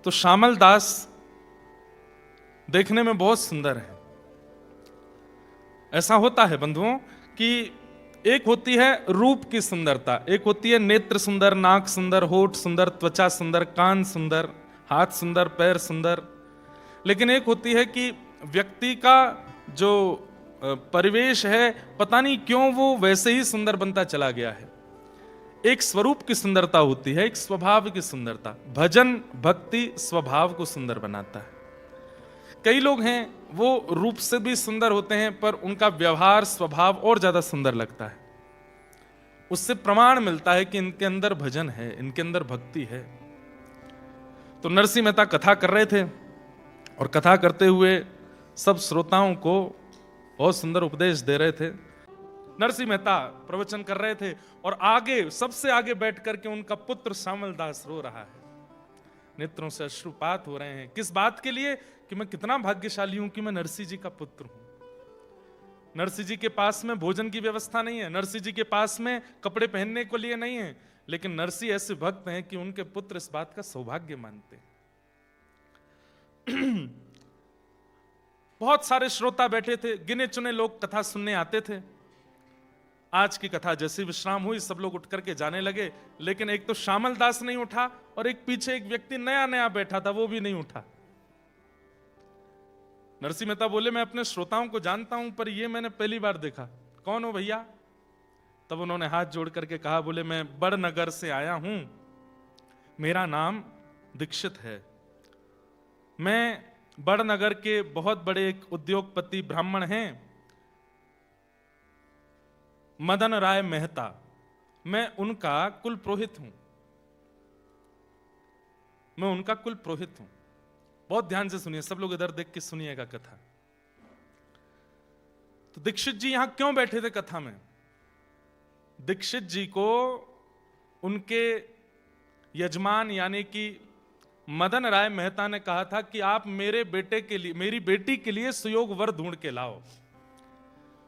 तो श्यामल दास देखने में बहुत सुंदर है। ऐसा होता है बंधुओं कि एक होती है रूप की सुंदरता, एक होती है नेत्र सुंदर, नाक सुंदर, होठ सुंदर, त्वचा सुंदर, कान सुंदर, हाथ सुंदर, पैर सुंदर। लेकिन एक होती है कि व्यक्ति का जो परिवेश है, पता नहीं क्यों वो वैसे ही सुंदर बनता चला गया है। एक स्वरूप की सुंदरता होती है, एक स्वभाव की सुंदरता। भजन भक्ति स्वभाव को सुंदर बनाता है। कई लोग हैं वो रूप से भी सुंदर होते हैं, पर उनका व्यवहार स्वभाव और ज्यादा सुंदर लगता है। उससे प्रमाण मिलता है कि इनके अंदर भजन है, इनके अंदर भक्ति है। तो नरसिंह मेहता कथा कर रहे थे और कथा करते हुए सब श्रोताओं को बहुत सुंदर उपदेश दे रहे थे। नरसिंह मेहता प्रवचन कर रहे थे और आगे, सबसे आगे बैठ करके उनका पुत्र श्यामल दास रो रहा है। नेत्रों से अश्रुपात हो रहे हैं। किस बात के लिए? कि मैं कितना भाग्यशाली हूं कि मैं नरसिंह जी का पुत्र हूं। नरसिंह जी के पास में भोजन की व्यवस्था नहीं है, नरसिंह जी के पास में कपड़े पहनने को लिए नहीं है, लेकिन नरसिंह ऐसे भक्त हैं कि उनके पुत्र इस बात का सौभाग्य मानते हैं। बहुत सारे श्रोता बैठे थे, गिने चुने लोग कथा सुनने आते थे। आज की कथा जैसी विश्राम हुई, सब लोग उठ करके जाने लगे, लेकिन एक तो श्यामल दास नहीं उठा और एक पीछे एक व्यक्ति नया नया बैठा था, वो भी नहीं उठा। नरसिंह मेहता बोले, मैं अपने श्रोताओं को जानता हूं, पर ये मैंने पहली बार देखा। कौन हो भैया? तब उन्होंने हाथ जोड़ करके कहा, बोले मैं बड़नगर से आया हूं, मेरा नाम दीक्षित है। मैं बड़नगर के बहुत बड़े एक उद्योगपति ब्राह्मण हैं, मदन राय मेहता, मैं उनका कुल पुरोहित हूं। मैं उनका कुल पुरोहित हूं। बहुत ध्यान से सुनिए, सब लोग इधर देख के सुनिएगा कथा। तो दीक्षित जी यहां क्यों बैठे थे कथा में? दीक्षित जी को उनके यजमान यानी कि मदन राय मेहता ने कहा था कि आप मेरे बेटे के लिए, मेरी बेटी के लिए सुयोग वर ढूंढ के लाओ।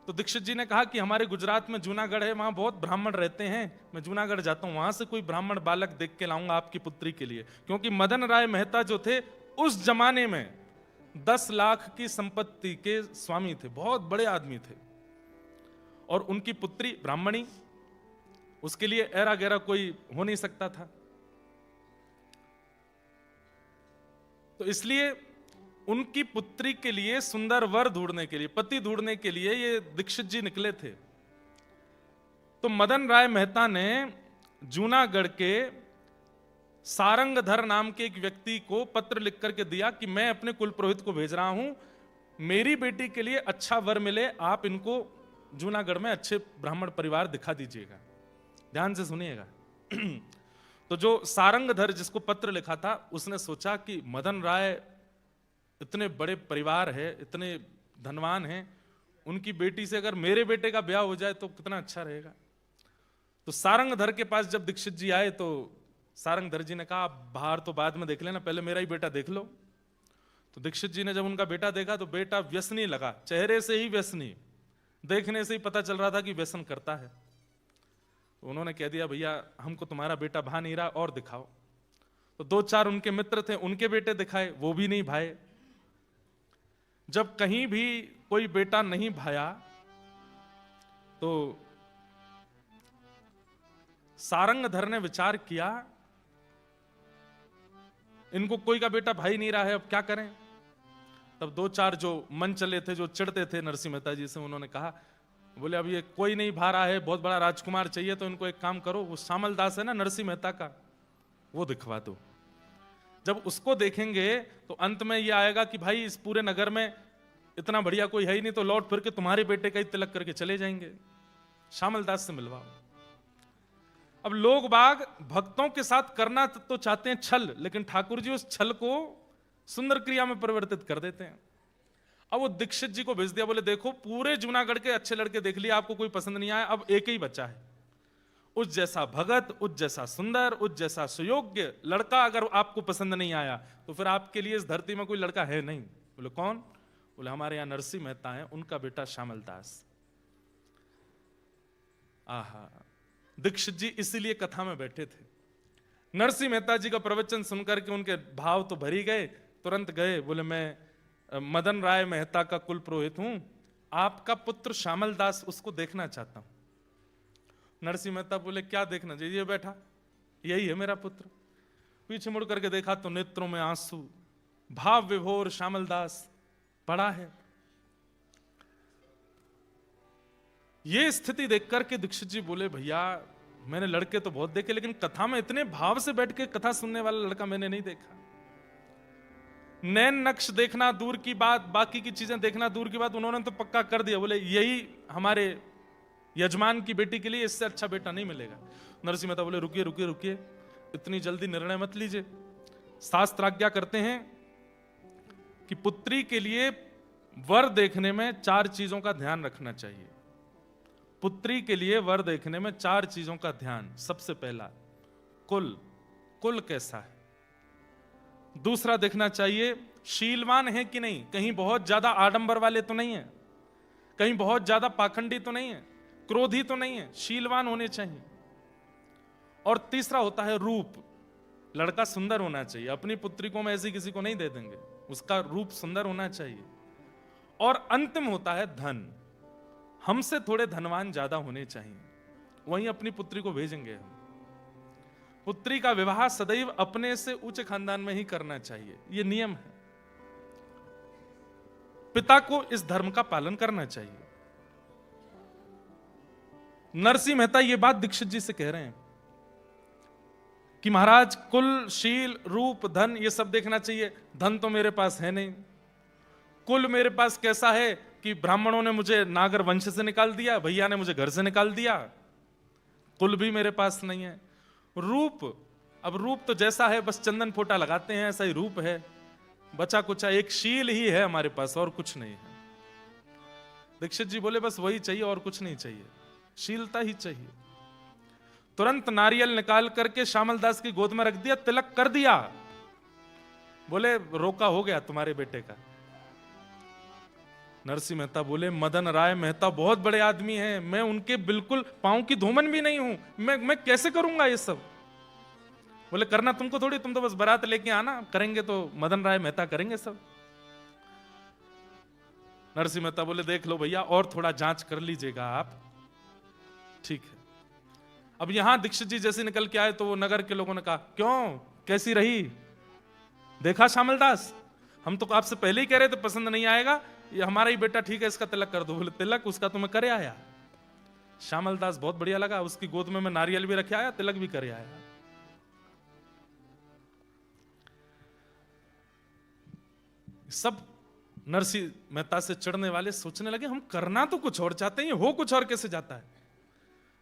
तो दीक्षित जी ने कहा कि हमारे गुजरात में जूनागढ़ है, वहां बहुत ब्राह्मण रहते हैं, मैं जूनागढ़ जाता हूं, वहां से कोई ब्राह्मण बालक देख के लाऊंगा आपकी पुत्री के लिए। क्योंकि मदन राय मेहता जो थे उस जमाने में 10 लाख की संपत्ति के स्वामी थे, बहुत बड़े आदमी थे, और उनकी पुत्री ब्राह्मणी, उसके लिए ऐरा गैरा कोई हो नहीं सकता था। तो इसलिए उनकी पुत्री के लिए सुंदर वर ढूंढने के लिए, पति ढूंढने के लिए ये दीक्षित जी निकले थे। तो मदन राय मेहता ने जूनागढ़ के सारंगधर नाम के एक व्यक्ति को पत्र लिख करके दिया कि मैं अपने कुल पुरोहित को भेज रहा हूं, मेरी बेटी के लिए अच्छा वर मिले, आप इनको जूनागढ़ में अच्छे ब्राह्मण परिवार दिखा दीजिएगा। ध्यान से सुनिएगा। तो जो सारंगधर जिसको पत्र लिखा था, उसने सोचा कि मदन राय इतने बड़े परिवार है, इतने धनवान हैं, उनकी बेटी से अगर मेरे बेटे का ब्याह हो जाए तो कितना अच्छा रहेगा। तो सारंगधर के पास जब दीक्षित जी आए तो सारंगधर जी ने कहा, आप बाहर तो बाद में देख लेना, पहले मेरा ही बेटा देख लो। तो दीक्षित जी ने जब उनका बेटा देखा तो बेटा व्यसनी लगा, चेहरे से ही व्यसनी, देखने से ही पता चल रहा था कि व्यसन करता है। तो उन्होंने कह दिया, भैया हमको तुम्हारा बेटा भा नहीं रहा, और दिखाओ। तो 2-4 उनके मित्र थे, उनके बेटे दिखाए, वो भी नहीं भाए। जब कहीं भी कोई बेटा नहीं भाया तो सारंगधर ने विचार किया, इनको कोई का बेटा भाई नहीं रहा है, अब क्या करें। तब 2-4 जो मन चले थे, जो चिढ़ते थे नरसिंह मेहता जी से, उन्होंने कहा, बोले अब ये कोई नहीं भा रहा है, बहुत बड़ा राजकुमार चाहिए, तो इनको एक काम करो, वो श्यामल दास है ना नरसिंह मेहता का, वो दिखवा दो। जब उसको देखेंगे तो अंत में ये आएगा कि भाई इस पूरे नगर में इतना बढ़िया कोई है ही नहीं, तो लौट फिर के तुम्हारे बेटे का ही तिलक करके चले जाएंगे, श्यामल दास से मिलवाओ। अब लोग बाग भक्तों के साथ करना तो चाहते हैं छल, लेकिन ठाकुर जी उस छल को सुंदर क्रिया में परिवर्तित कर देते हैं। अब वो दीक्षित जी को भेज दिया, बोले देखो पूरे जूनागढ़ के अच्छे लड़के देख लिए, आपको कोई पसंद नहीं आया, अब एक ही बच्चा है, उस जैसा भगत, उस जैसा सुंदर, उस जैसा सुयोग्य लड़का अगर आपको पसंद नहीं आया तो फिर आपके लिए इस धरती में कोई लड़का है नहीं। बोले कौन? बोले हमारे यहां नरसिंह मेहता है, उनका बेटा श्यामल दास। आहा, दीक्षित जी इसीलिए कथा में बैठे थे। नरसिंह मेहता जी का प्रवचन सुनकर के उनके भाव तो भरी गए, तुरंत गए, बोले मैं मदन राय मेहता का कुल पुरोहित हूं, आपका पुत्र श्यामल दास उसको देखना चाहता हूं। नरसिंह मेहता बोले क्या देखना चाहिए? बैठा, यही है मेरा पुत्र। पीछे मुड़ करके देखा तो नेत्रों में आंसू, भाव विभोर श्यामल दास पड़ा है। ये स्थिति देख करके दीक्षित जी बोले भैया मैंने लड़के तो बहुत देखे, लेकिन कथा में इतने भाव से बैठ के कथा सुनने वाला लड़का मैंने नहीं देखा। नैन नक्श देखना दूर की बात, बाकी की चीजें देखना दूर की बात, उन्होंने तो पक्का कर दिया, बोले यही हमारे यजमान की बेटी के लिए, इससे अच्छा बेटा नहीं मिलेगा। नरसिंह मेहता बोले रुकिए रुकिए रुकिए, इतनी जल्दी निर्णय मत लीजिए। शास्त्र आज्ञा करते हैं कि पुत्री के लिए वर देखने में 4 चीजों का ध्यान रखना चाहिए। पुत्री के लिए वर देखने में 4 चीजों का ध्यान। सबसे पहला कुल, कुल कैसा है। दूसरा देखना चाहिए शीलवान है कि नहीं, कहीं बहुत ज्यादा आडंबर वाले तो नहीं है, कहीं बहुत ज्यादा पाखंडी तो नहीं है, क्रोधी तो नहीं है, शीलवान होने चाहिए। और तीसरा होता है रूप, लड़का सुंदर होना चाहिए। अपनी पुत्री को हम ऐसी किसी को नहीं दे देंगे, उसका रूप सुंदर होना चाहिए। और अंतिम होता है धन, हमसे थोड़े धनवान ज्यादा होने चाहिए, वहीं अपनी पुत्री को भेजेंगे हम। पुत्री का विवाह सदैव अपने से ऊंचे खानदान में ही करना चाहिए, यह नियम है। पिता को इस धर्म का पालन करना चाहिए। नरसिंह मेहता ये बात दीक्षित जी से कह रहे हैं कि महाराज कुल, शील, रूप, धन ये सब देखना चाहिए। धन तो मेरे पास है नहीं। कुल मेरे पास कैसा है कि ब्राह्मणों ने मुझे नागर वंश से निकाल दिया, भैया ने मुझे घर से निकाल दिया, कुल भी मेरे पास नहीं है। रूप, अब रूप तो जैसा है बस चंदन फोटा लगाते हैं ऐसा ही रूप है, बचा कुचा एक शील ही है हमारे पास और कुछ नहीं है। दीक्षित जी बोले बस वही चाहिए और कुछ नहीं चाहिए, शीलता ही चाहिए। तुरंत नारियल निकाल करके श्यामल दास की गोद में रख दिया, तिलक कर दिया। बोले रोका हो गया तुम्हारे बेटे का। नरसिंह मेहता बोले मदन राय मेहता बहुत बड़े आदमी हैं, मैं उनके बिल्कुल पांव की धूमन भी नहीं हूं, मैं कैसे करूंगा ये सब। बोले करना तुमको थोड़ी, तुम तो बस बारात लेके आना, करेंगे तो मदन राय मेहता करेंगे सब। नरसिंह मेहता बोले देख लो भैया और थोड़ा जांच कर लीजिएगा आप, ठीक है। अब यहां दीक्षित जी जैसे निकल के आए तो वो नगर के लोगों ने कहा क्यों, कैसी रही, देखा श्यामल दास, हम तो आपसे पहले ही कह रहे थे पसंद नहीं आएगा, ये हमारा ही बेटा ठीक है, इसका तिलक कर दो। बोले तिलक उसका तुम्हें करे आया। श्यामल दास बहुत बढ़िया लगा, उसकी गोद में मैं नारियल भी रखे आया, तिलक भी करे आया। सब नरसिंह मेहता से चढ़ने वाले सोचने लगे हम करना तो कुछ और चाहते हैं, हो कुछ और कैसे जाता है।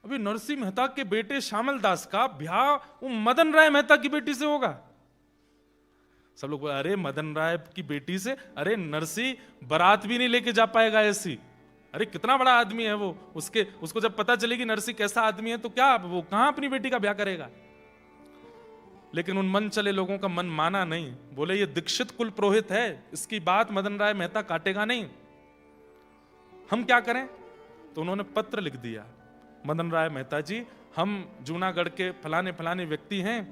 अभी नरसिंह मेहता के बेटे श्यामल दास का ब्याह वो मदन राय मेहता की बेटी से होगा। सब लोग बोले अरे मदन राय की बेटी से, अरे नरसिंह बारात भी नहीं लेके जा पाएगा ऐसी, अरे कितना बड़ा आदमी है वो, उसको जब पता चलेगी नरसिंह कैसा आदमी है तो क्या वो कहां अपनी बेटी का ब्याह करेगा। लेकिन उन मन चले लोगों का मन माना नहीं, बोले ये दीक्षित कुल पुरोहित है, इसकी बात मदन राय मेहता काटेगा नहीं, हम क्या करें। तो उन्होंने पत्र लिख दिया, मदन राय मेहता जी हम जूनागढ़ के फलाने फलाने व्यक्ति हैं,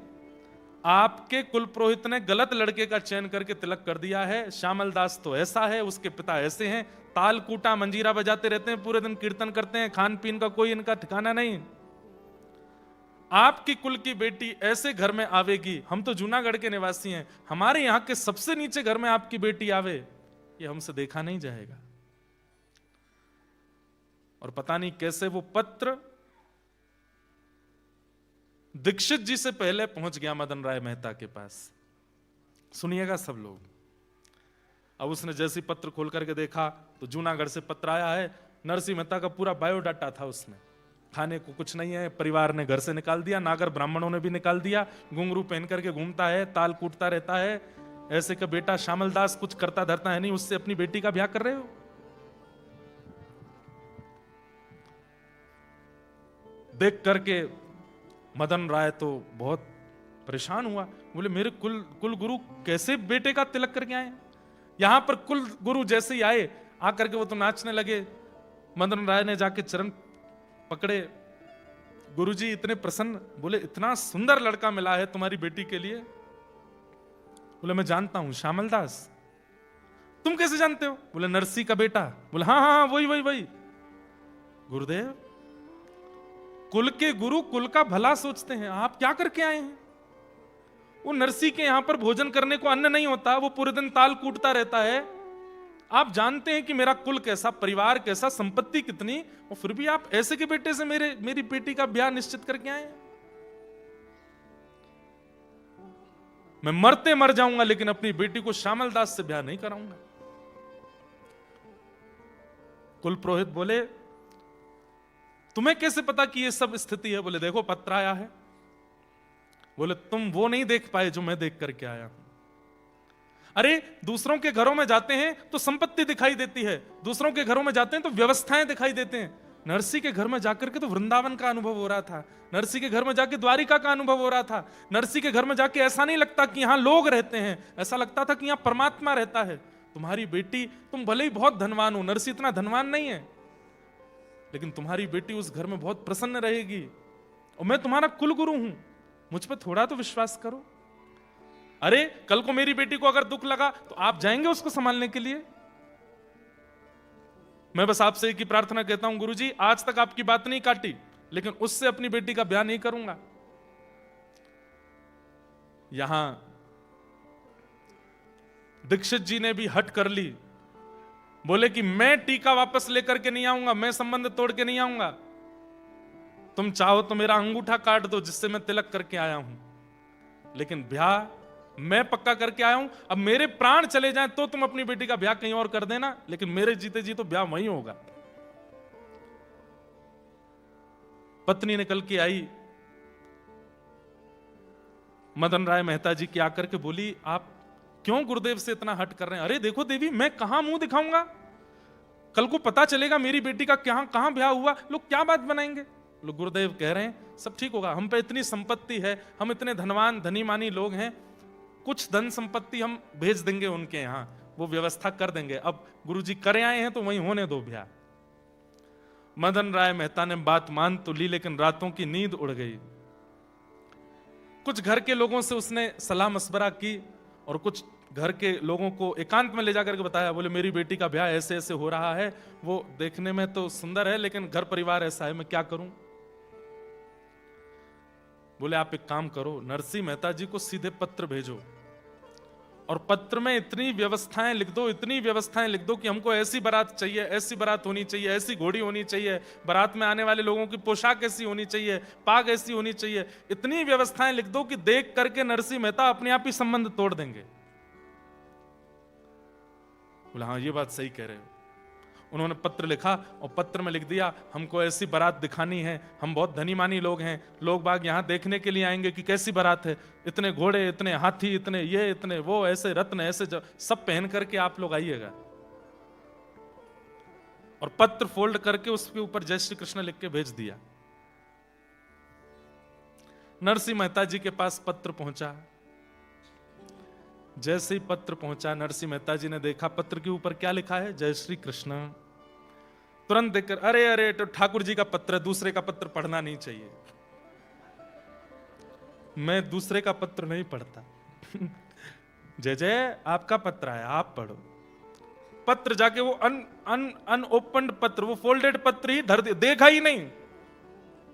आपके कुल पुरोहित ने गलत लड़के का चयन करके तिलक कर दिया है, श्यामल दास तो ऐसा है, उसके पिता ऐसे हैं, ताल कूटा मंजीरा बजाते रहते हैं, पूरे दिन कीर्तन करते हैं, खान पीन का कोई इनका ठिकाना नहीं। आपकी कुल की बेटी ऐसे घर में आवेगी, हम तो जूनागढ़ के निवासी हैं, हमारे यहां के सबसे नीचे घर में आपकी बेटी आवे, ये हमसे देखा नहीं जाएगा। और पता नहीं कैसे वो पत्र दीक्षित जी से पहले पहुंच गया मदन राय मेहता के पास। सुनिएगा सब लोग। अब उसने जैसे पत्र खोल करके देखा तो जूनागढ़ से पत्र आया है, नरसिंह मेहता का पूरा बायोडाटा था उसमें, खाने को कुछ नहीं है, परिवार ने घर से निकाल दिया, नागर ब्राह्मणों ने भी निकाल दिया, घुंघरू पहन करके घूमता है, ताल कूटता रहता है, ऐसे का बेटा श्यामल दास कुछ करता धरता है नहीं, उससे अपनी बेटी का ब्याह कर रहे हो। देख करके मदन राय तो बहुत परेशान हुआ, बोले मेरे कुल गुरु कैसे बेटे का तिलक करके आए। यहां पर कुल गुरु जैसे ही आए, आकर के वो तो नाचने लगे। मदन राय ने जाके चरण पकड़े, गुरुजी इतने प्रसन्न, बोले इतना सुंदर लड़का मिला है तुम्हारी बेटी के लिए। बोले मैं जानता हूं, श्यामल दास। तुम कैसे जानते हो? बोले नरसी का बेटा। बोले हाँ हाँ वही वही वही। गुरुदेव, कुल के गुरु कुल का भला सोचते हैं, आप क्या करके आए हैं? वो नरसी के यहां पर भोजन करने को अन्न नहीं होता, वो पूरे दिन ताल कूटता रहता है। आप जानते हैं कि मेरा कुल कैसा, परिवार कैसा, संपत्ति कितनी, और फिर भी आप ऐसे के बेटे से मेरी बेटी का ब्याह निश्चित करके आए हैं। मैं मरते मर जाऊंगा लेकिन अपनी बेटी को श्यामल दास से ब्याह नहीं कराऊंगा। कुल पुरोहित बोले तुम्हें कैसे पता कि ये सब स्थिति है? बोले देखो पत्र आया है। बोले तुम वो नहीं देख पाए जो मैं देख करके आया हूं। अरे दूसरों के घरों में जाते हैं तो संपत्ति दिखाई देती है, दूसरों के घरों में जाते हैं तो व्यवस्थाएं दिखाई देते हैं। नरसी के घर में जाकर के तो वृंदावन का अनुभव हो रहा था, नरसी के घर में जाके द्वारिका का अनुभव हो रहा था। नरसी के घर में जाके ऐसा नहीं लगता कि यहां लोग रहते हैं, ऐसा लगता था कि यहां परमात्मा रहता है। तुम्हारी बेटी, तुम भले ही बहुत धनवान हो, नरसी इतना धनवान नहीं है, लेकिन तुम्हारी बेटी उस घर में बहुत प्रसन्न रहेगी। और मैं तुम्हारा कुल गुरु हूं, मुझ पर थोड़ा तो विश्वास करो। अरे कल को मेरी बेटी को अगर दुख लगा तो आप जाएंगे उसको संभालने के लिए? मैं बस आपसे एक ही प्रार्थना कहता हूं, गुरुजी आज तक आपकी बात नहीं काटी, लेकिन उससे अपनी बेटी का ब्याह नहीं करूंगा। यहां दीक्षित जी ने भी हट कर ली, बोले कि मैं टीका वापस लेकर के नहीं आऊंगा, मैं संबंध तोड़ के नहीं आऊंगा। तुम चाहो तो मेरा अंगूठा काट दो जिससे मैं तिलक करके आया हूं, लेकिन ब्याह मैं पक्का करके आया हूं। अब मेरे प्राण चले जाएं तो तुम अपनी बेटी का ब्याह कहीं और कर देना, लेकिन मेरे जीते जी तो ब्याह वहीं होगा। पत्नी निकल के आई, मदन राय मेहता जी की आकर के बोली आप क्यों गुरुदेव से इतना हट कर रहे हैं? अरे देखो देवी, मैं कहां मुंह दिखाऊंगा, कल को पता चलेगा मेरी बेटी का कहां ब्याह हुआ, लोग क्या बात बनाएंगे। लोग गुरुदेव कह रहे हैं सब ठीक होगा, हम पे इतनी संपत्ति है, हम इतने धनवान धनी मानी लोग हैं, कुछ धन संपत्ति हम भेज देंगे उनके यहां, वो व्यवस्था कर देंगे। अब गुरुजी करे आए हैं तो वहीं होने दो ब्याह। मदन राय मेहता ने बात मान तो ली, लेकिन रातों की नींद उड़ गई। कुछ घर के लोगों से उसने सलाह मशवरा की और कुछ घर के लोगों को एकांत में ले जाकर के बताया। बोले मेरी बेटी का ब्याह ऐसे ऐसे हो रहा है, वो देखने में तो सुंदर है लेकिन घर परिवार ऐसा है, मैं क्या करूं? बोले आप एक काम करो, नरसी मेहता जी को सीधे पत्र भेजो और पत्र में इतनी व्यवस्थाएं लिख दो, इतनी व्यवस्थाएं लिख दो कि हमको ऐसी बारात चाहिए, ऐसी बारात होनी चाहिए, ऐसी घोड़ी होनी चाहिए, बारात में आने वाले लोगों की पोशाक ऐसी होनी चाहिए, पाग ऐसी होनी चाहिए, इतनी व्यवस्थाएं लिख दो कि देख करके नरसी मेहता अपने आप ही संबंध तोड़ देंगे। बोला हाँ ये बात सही कह रहे हो। उन्होंने पत्र लिखा और पत्र में लिख दिया हमको ऐसी बारात दिखानी है, हम बहुत धनी मानी लोग हैं, लोग बाग यहां देखने के लिए आएंगे कि कैसी बारात है, इतने घोड़े, इतने हाथी, इतने ये, इतने वो, ऐसे रत्न, ऐसे सब पहन करके आप लोग आइएगा। और पत्र फोल्ड करके उसके ऊपर जय श्री कृष्ण लिख के भेज दिया। नरसी मेहता जी के पास पत्र पहुंचा। जैसे ही पत्र पहुंचा, नरसी मेहता जी ने देखा पत्र के ऊपर क्या लिखा है, जय श्री कृष्ण। तुरंत देखकर अरे अरे तो ठाकुर जी का पत्र है, दूसरे का पत्र पढ़ना नहीं चाहिए। मैं दूसरे का पत्र नहीं पढ़ता। जय जय आपका पत्र आया, आप पढ़ो। पत्र जाके वो अनओपन्ड पत्र, वो फोल्डेड पत्र ही धर दिया, देखा ही नहीं।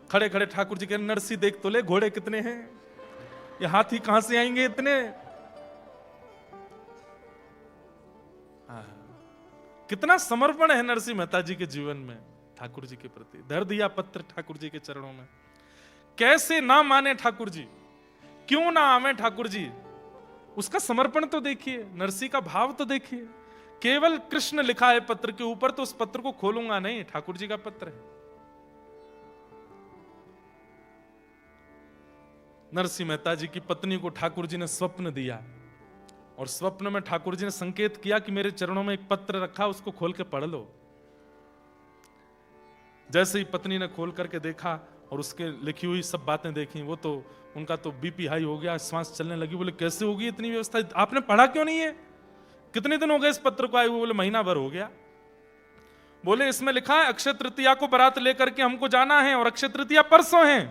खड़े खड़े ठाकुर जी के नरसी देख तो ले, घोड़े कितने हैं, ये हाथी कहां से आएंगे इतने। कितना समर्पण है नरसी मेहता जी के जीवन में ठाकुर जी के प्रति। धर दिया पत्र ठाकुर जी के चरणों में। कैसे ना माने ठाकुर जी, क्यों ना आवे ठाकुर जी, उसका समर्पण तो देखिए, नरसी का भाव तो देखिए। केवल कृष्ण लिखा है पत्र के ऊपर, तो उस पत्र को खोलूंगा नहीं, ठाकुर जी का पत्र है। नरसी मेहता जी की पत्नी को ठाकुर जी ने स्वप्न दिया और स्वप्न में ठाकुर जी ने संकेत किया कि मेरे चरणों में एक पत्र रखा, उसको खोल के पढ़ लो। जैसे ही पत्नी ने खोल करके देखा और उसके लिखी हुई सब बातें देखी, वो तो उनका तो बीपी हाई हो गया, श्वास चलने लगी। बोले कैसे होगी इतनी व्यवस्था, आपने पढ़ा क्यों नहीं है, कितने दिन हो गए इस पत्र को आए हुए? बोले महीना भर हो गया। बोले इसमें लिखा है अक्षय तृतीया को बारात लेकर के हमको जाना है और अक्षय तृतीया परसों है,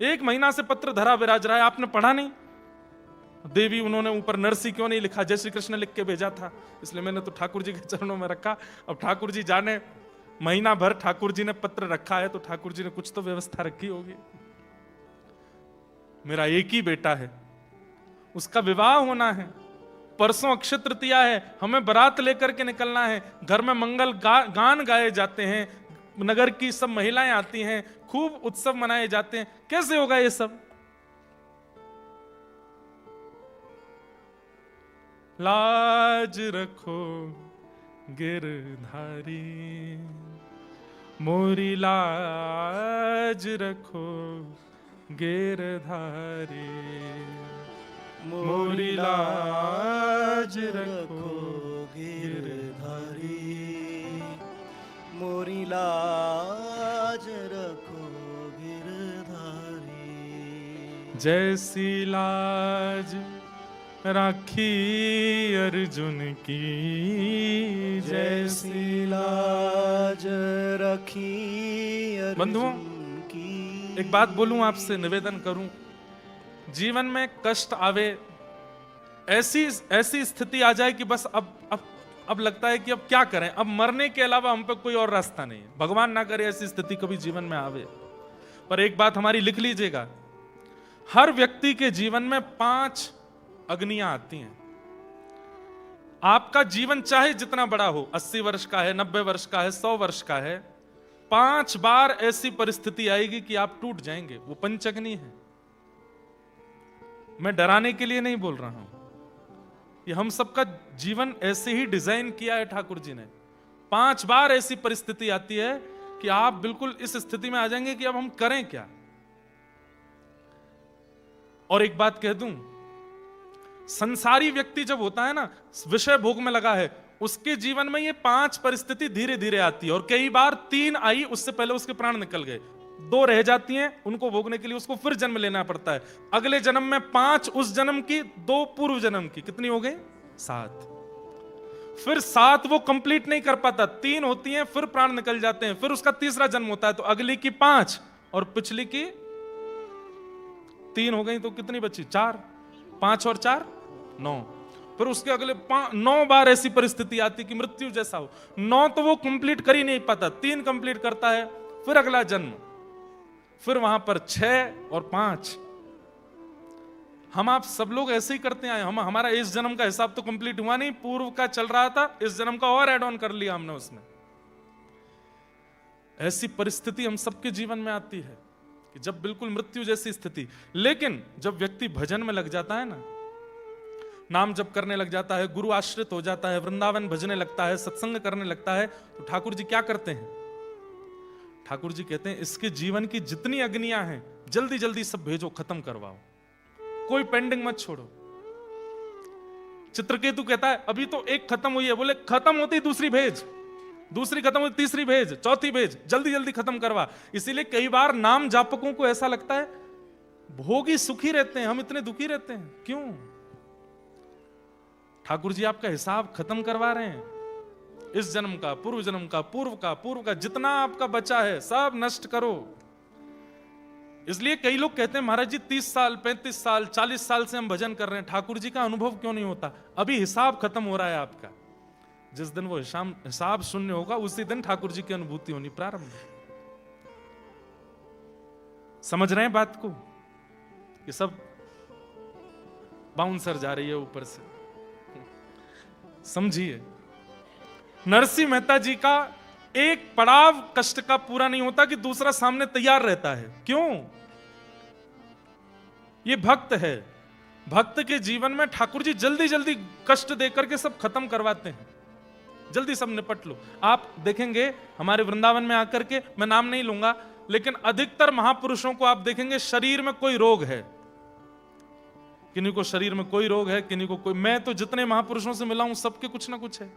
1 महीना से पत्र धरा विराज रहा है, आपने पढ़ा नहीं? देवी उन्होंने ऊपर नरसी क्यों नहीं लिखा, जय श्री कृष्ण लिख के भेजा था, इसलिए मैंने तो ठाकुर जी के चरणों में रखा। अब ठाकुर जी जाने, महीना भर ठाकुर जी ने पत्र रखा है तो ठाकुर जी ने कुछ तो व्यवस्था रखी होगी। मेरा एक ही बेटा है, उसका विवाह होना है, परसों अक्षय तृतीया है, हमें बारात लेकर के निकलना है, घर में मंगल गान गाए जाते हैं, नगर की सब महिलाएं आती हैं, खूब उत्सव मनाए जाते हैं, कैसे होगा ये सब? लाज रखो गिरधारी, मोरी लाज रखो गिरधारी, मोरी लाज रखो गिरधारी, मोरी लाज रखो गिरधारी। जैसी लाज राखी अर्जुन की, जैसी लाज रखी बंधुओं, एक बात बोलूं आपसे, निवेदन करूं, जीवन में कष्ट आवे, ऐसी स्थिति आ जाए कि बस अब लगता है कि अब क्या करें, अब मरने के अलावा हम पे कोई और रास्ता नहीं है। भगवान ना करे ऐसी स्थिति कभी जीवन में आवे। पर एक बात हमारी लिख लीजिएगा, हर व्यक्ति के जीवन में 5 अग्नियां आती हैं। आपका जीवन चाहे जितना बड़ा हो, 80 वर्ष का है, 90 वर्ष का है, 100 वर्ष का है, 5 बार ऐसी परिस्थिति आएगी कि आप टूट जाएंगे। वो पंचअग्नि है। मैं डराने के लिए नहीं बोल रहा हूं, ये हम सबका जीवन ऐसे ही डिजाइन किया है ठाकुर जी ने। 5 बार ऐसी परिस्थिति आती है कि आप बिल्कुल इस स्थिति में आ जाएंगे कि अब हम करें क्या। और एक बात कह दूं, संसारी व्यक्ति जब होता है ना, विषय भोग में लगा है, उसके जीवन में ये 5 परिस्थिति धीरे धीरे आती है। और कई बार 3 आई, उससे पहले उसके प्राण निकल गए, 2 रह जाती हैं, उनको भोगने के लिए उसको फिर जन्म लेना पड़ता है। अगले जन्म में 5 उस जन्म की, 2 पूर्व जन्म की, कितनी हो गई? 7। फिर 7 वो कंप्लीट नहीं कर पाता, 3 होती हैं, फिर प्राण निकल जाते हैं, फिर उसका तीसरा जन्म होता है, तो अगली की 5 और पिछली की 3 हो गई, तो कितनी बची? 4। 5 और 4 9। फिर उसके अगले 9 बार ऐसी परिस्थिति आती कि मृत्यु जैसा हो। 9 तो वो कंप्लीट कर ही नहीं पाता, 3 कंप्लीट करता है, फिर अगला जन्म, फिर वहां पर 6 और 5। हम आप सब लोग ऐसे ही करते हैं। हमारा इस जन्म का हिसाब तो कंप्लीट हुआ नहीं, पूर्व का चल रहा था, इस जन्म का और ऐड ऑन कर लिया हमने उसमें। ऐसी परिस्थिति हम सबके जीवन में आती है कि जब बिल्कुल मृत्यु जैसी स्थिति। लेकिन जब व्यक्ति भजन में लग जाता है ना, नाम जप करने लग जाता है, गुरु आश्रित हो जाता है, वृंदावन भजने लगता है, सत्संग करने लगता है, तो ठाकुर जी क्या करते हैं? ठाकुर जी कहते हैं इसके जीवन की जितनी अग्नियां हैं जल्दी जल्दी सब भेजो, खत्म करवाओ, कोई पेंडिंग मत छोड़ो। चित्रकेतु कहता है अभी तो एक खत्म हुई है, बोले खत्म होती दूसरी भेज, दूसरी खत्म हुई तीसरी भेज, चौथी भेज, जल्दी जल्दी खत्म करवा। इसीलिए कई बार नाम जापकों को ऐसा लगता है भोगी सुखी रहते हैं, हम इतने दुखी रहते हैं, क्यों? ठाकुर जी आपका हिसाब खत्म करवा रहे हैं। इस जन्म का, पूर्व जन्म का, पूर्व का जितना आपका बचा है सब नष्ट करो। इसलिए कई लोग कहते हैं महाराज जी 30 साल 35 साल 40 साल से हम भजन कर रहे हैं, ठाकुर जी का अनुभव क्यों नहीं होता? अभी हिसाब खत्म हो रहा है आपका। जिस दिन वो हिसाब शून्य होगा उसी दिन ठाकुर जी की अनुभूति होनी प्रारंभ। समझ रहे हैं बात को? ये सब बाउंसर जा रही है ऊपर से, समझिए। नरसिंह मेहता जी का एक पड़ाव कष्ट का पूरा नहीं होता कि दूसरा सामने तैयार रहता है। क्यों? ये भक्त है। भक्त के जीवन में ठाकुर जी जल्दी जल्दी कष्ट देकर के सब खत्म करवाते हैं, जल्दी सब निपट लो। आप देखेंगे हमारे वृंदावन में आकर के, मैं नाम नहीं लूंगा, लेकिन अधिकतर महापुरुषों को आप देखेंगे शरीर में कोई रोग है, किन्हीं को शरीर में कोई रोग है, किन्हीं को कोई। मैं तो जितने महापुरुषों से मिला हूं सबके कुछ ना कुछ है।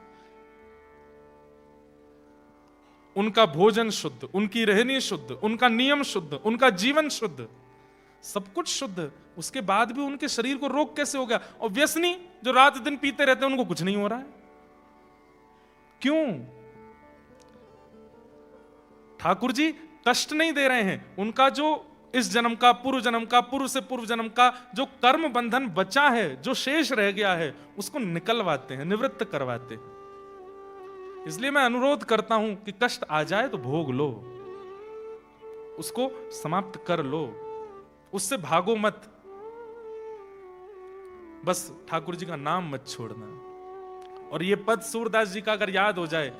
उनका भोजन शुद्ध, उनकी रहनी शुद्ध, उनका नियम शुद्ध, उनका जीवन शुद्ध, सब कुछ शुद्ध, उसके बाद भी उनके शरीर को रोग कैसे हो गया? और व्यसनी जो रात दिन पीते रहते हैं उनको कुछ नहीं हो रहा है। क्यों? ठाकुर जी कष्ट नहीं दे रहे हैं, उनका जो इस जन्म का, पूर्व जन्म का, पूर्व से पूर्व जन्म का जो कर्म बंधन बचा है, जो शेष रह गया है, उसको निकलवाते हैं, निवृत्त करवाते हैं। इसलिए मैं अनुरोध करता हूं कि कष्ट आ जाए तो भोग लो, उसको समाप्त कर लो, उससे भागो मत, बस ठाकुर जी का नाम मत छोड़ना। और ये पद सूरदास जी का अगर याद हो जाए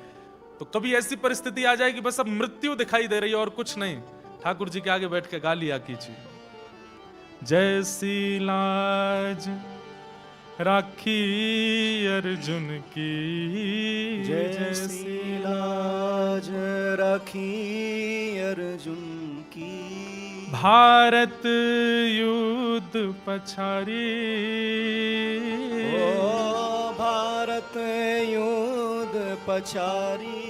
तो कभी ऐसी परिस्थिति आ जाए कि बस अब मृत्यु दिखाई दे रही है और कुछ नहीं, ठाकुर जी के आगे बैठ के गा लिया कीजिए, जैसी लाज राखी अर्जुन की, जैसी लाज राखी अर्जुन की, भारत युद्ध पछारी, ओ भारत युद्ध पछारी,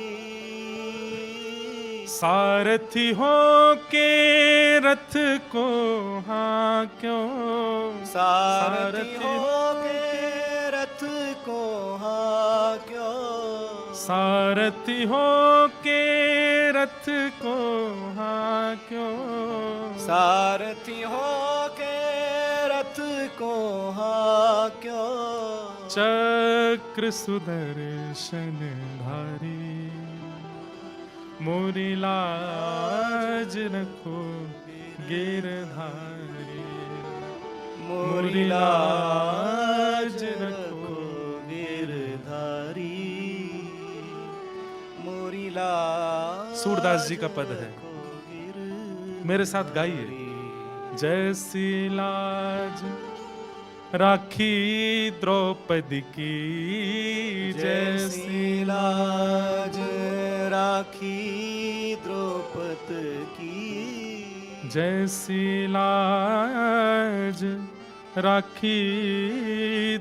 सारथी हो के रथ को हाँ क्यों, सारथी हो के रथ को हाँ क्यों, सारथी हो के रथ को हाँ क्यों, सारथी हो के रथ को हाँ क्यों, चक्र सुदर्शन धारी, मोरी लाज रखो गिरधारी, मोरी लाज रखो गिरधारी, मोरी लाज। सूरदास जी का पद है, मेरे साथ गाइए, जैसी लाज राखी द्रौपदी की, जैसी लाज राखी द्रौपदी की, जैसी लाज राखी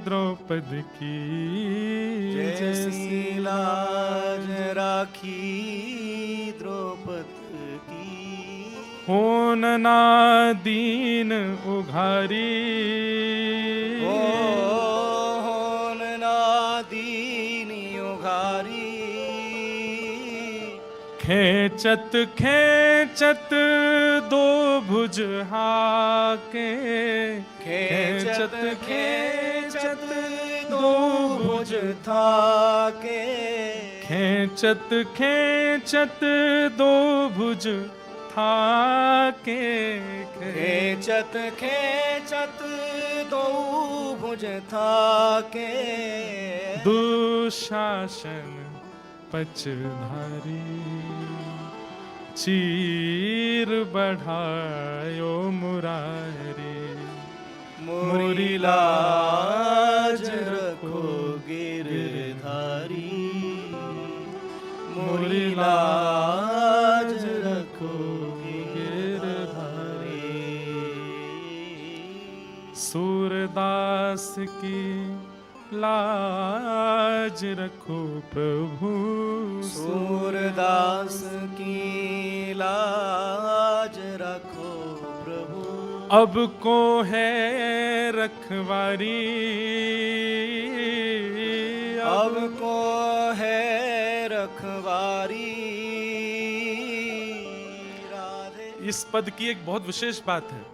द्रौपदी की, जैसी लाज राखी द्रौपदी की, होन ना दीन उघारी, होन ना दीन उघारी, खेचत खेचत दो भुज हाके, खेचत खेचत दो भुज थाके, खेचत खेचत दो भुज थाके, खेचत खेचत दो भुज थाके, दुशासन पचधारी, चीर बढ़ायो मुरारी, मोरी लाज रखो गिरधारी, मोरी लाज रखो गिरधारी, सूरदास की लाज रखो प्रभु, सूरदास की लाज रखो प्रभु, अब को है रखवारी, अब को है रखवारी, राधे। इस पद की एक बहुत विशेष बात है,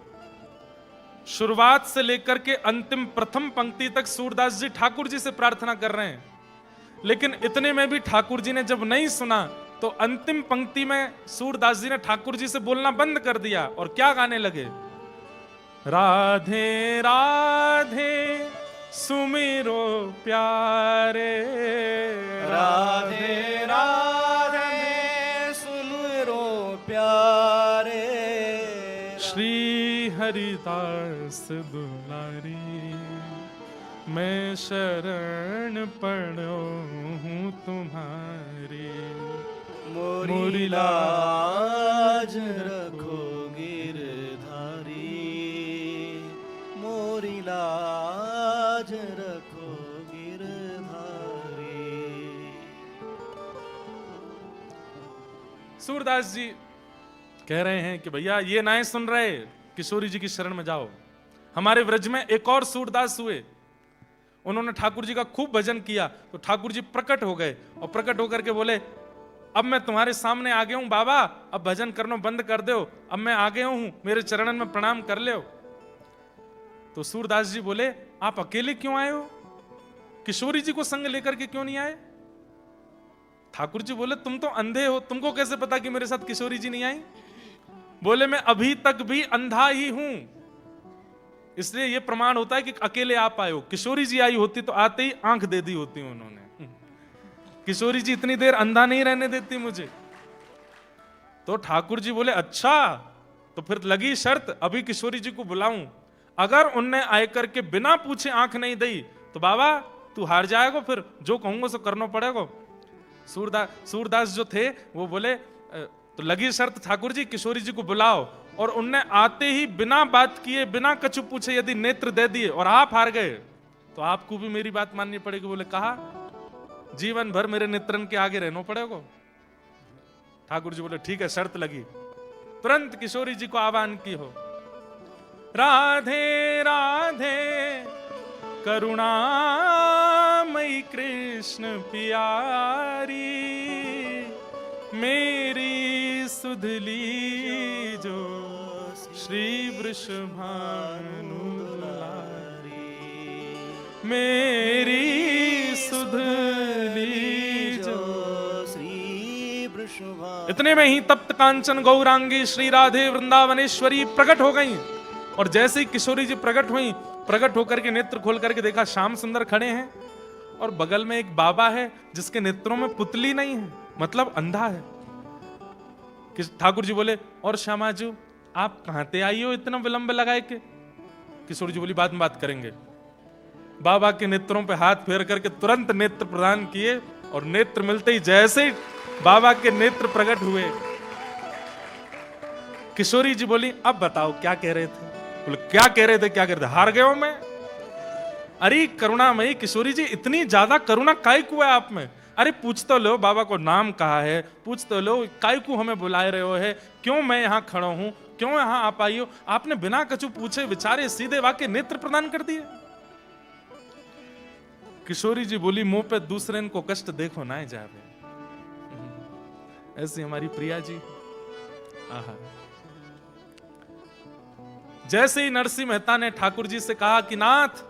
शुरुआत से लेकर के अंतिम प्रथम पंक्ति तक सूरदास जी ठाकुर जी से प्रार्थना कर रहे हैं, लेकिन इतने में भी ठाकुर जी ने जब नहीं सुना तो अंतिम पंक्ति में सूरदास जी ने ठाकुर जी से बोलना बंद कर दिया और क्या गाने लगे, राधे राधे सुमिरो प्यारे, राधे राधे सुमिरो प्यारे, श्री हरिदास दुलारी, मैं शरण पड़ो हूँ तुम्हारी, मोरी लाज रखो गिरधारी, मोरी लाज रखो गिरधारी। सूरदास जी कह रहे हैं कि भैया ये नाएं सुन रहे, किशोरी जी की शरण में जाओ। हमारे व्रज में एक और सूरदास हुए, उन्होंने ठाकुर जी का खूब भजन किया तो ठाकुर जी प्रकट हो गए और प्रकट होकर के बोले, अब मैं तुम्हारे सामने आ गया हूं बाबा, अब भजन करना बंद कर दो, अब मैं आ गया हूं, मेरे चरणन में प्रणाम कर ले। तो सूरदास जी बोले, आप अकेले क्यों आए हो, किशोरी जी को संग लेकर के क्यों नहीं आए? ठाकुर जी बोले, तुम तो अंधे हो, तुमको कैसे पता कि मेरे साथ किशोरी जी नहीं आई? बोले, मैं अभी तक भी अंधा ही हूं, इसलिए यह प्रमाण होता है कि अकेले आप आए हो। किशोरी जी आई होती तो आते ही आंख दे दी होती उन्होंने। किशोरी जी इतनी देर अंधा नहीं रहने देती मुझे। तो ठाकुर जी बोले, अच्छा, तो फिर लगी शर्त, अभी किशोरी जी को बुलाऊं, अगर उनने आए करके बिना पूछे आंख नहीं दी तो बाबा तू हार जाएगा, फिर जो कहूंगा सो करना पड़ेगा। सूरदास जो थे वो बोले, तो लगी शर्त ठाकुर जी, किशोरी जी को बुलाओ, और उनने आते ही बिना बात किए, बिना कछु पूछे यदि नेत्र दे दिए और आप हार गए तो आपको भी मेरी बात माननी पड़ेगी। बोले, कहा, जीवन भर मेरे नेत्रन के आगे रहना पड़ेगा। ठाकुर जी बोले, ठीक है, शर्त लगी। तुरंत किशोरी जी को आह्वान की हो, राधे राधे करुणामयी कृष्ण प्यारी, मेरी सुध लीजो श्री वृषभानु दुलारी, मेरी सुध लीजो श्री वृषभानु। इतने में ही तप्त कांचन गौरांगी श्री राधे वृंदावनेश्वरी प्रकट हो गई। और जैसे ही किशोरी जी प्रकट हुई, प्रकट होकर के नेत्र खोल करके देखा श्याम सुंदर खड़े हैं, और बगल में एक बाबा है जिसके नेत्रों में पुतली नहीं है, मतलब अंधा है। ठाकुर जी बोले, और श्यामाजू आप कहां ते आई हो इतना विलंब लगाए के? किशोरी जी बोली, बाद में बात करेंगे। बाबा के नेत्रों पे हाथ फेर करके तुरंत नेत्र प्रदान किए, और नेत्र मिलते ही जैसे बाबा के नेत्र प्रकट हुए, किशोरी जी बोली, अब बताओ क्या कह रहे थे? बोले, क्या कह रहे थे, क्या कह रहे थे? हार गए हो मैं? अरे करुणामयी किशोरी जी, इतनी ज्यादा करुणा काय को है आप में? अरे पूछ तो लो बाबा को नाम कहा है, पूछ तो लो काय को हमें बुलाए रहे हो है, क्यों मैं यहां खड़ा हूं, क्यों यहां आप आई हो? आपने बिना कछु पूछे विचारे सीधे वाक्य नेत्र प्रदान कर दिए। किशोरी जी बोली, मुंह पे दूसरे को कष्ट देखो ना जावे। ऐसी हमारी प्रिया जी। आहा। जैसे ही नरसिंह मेहता ने ठाकुर जी से कहा कि नाथ,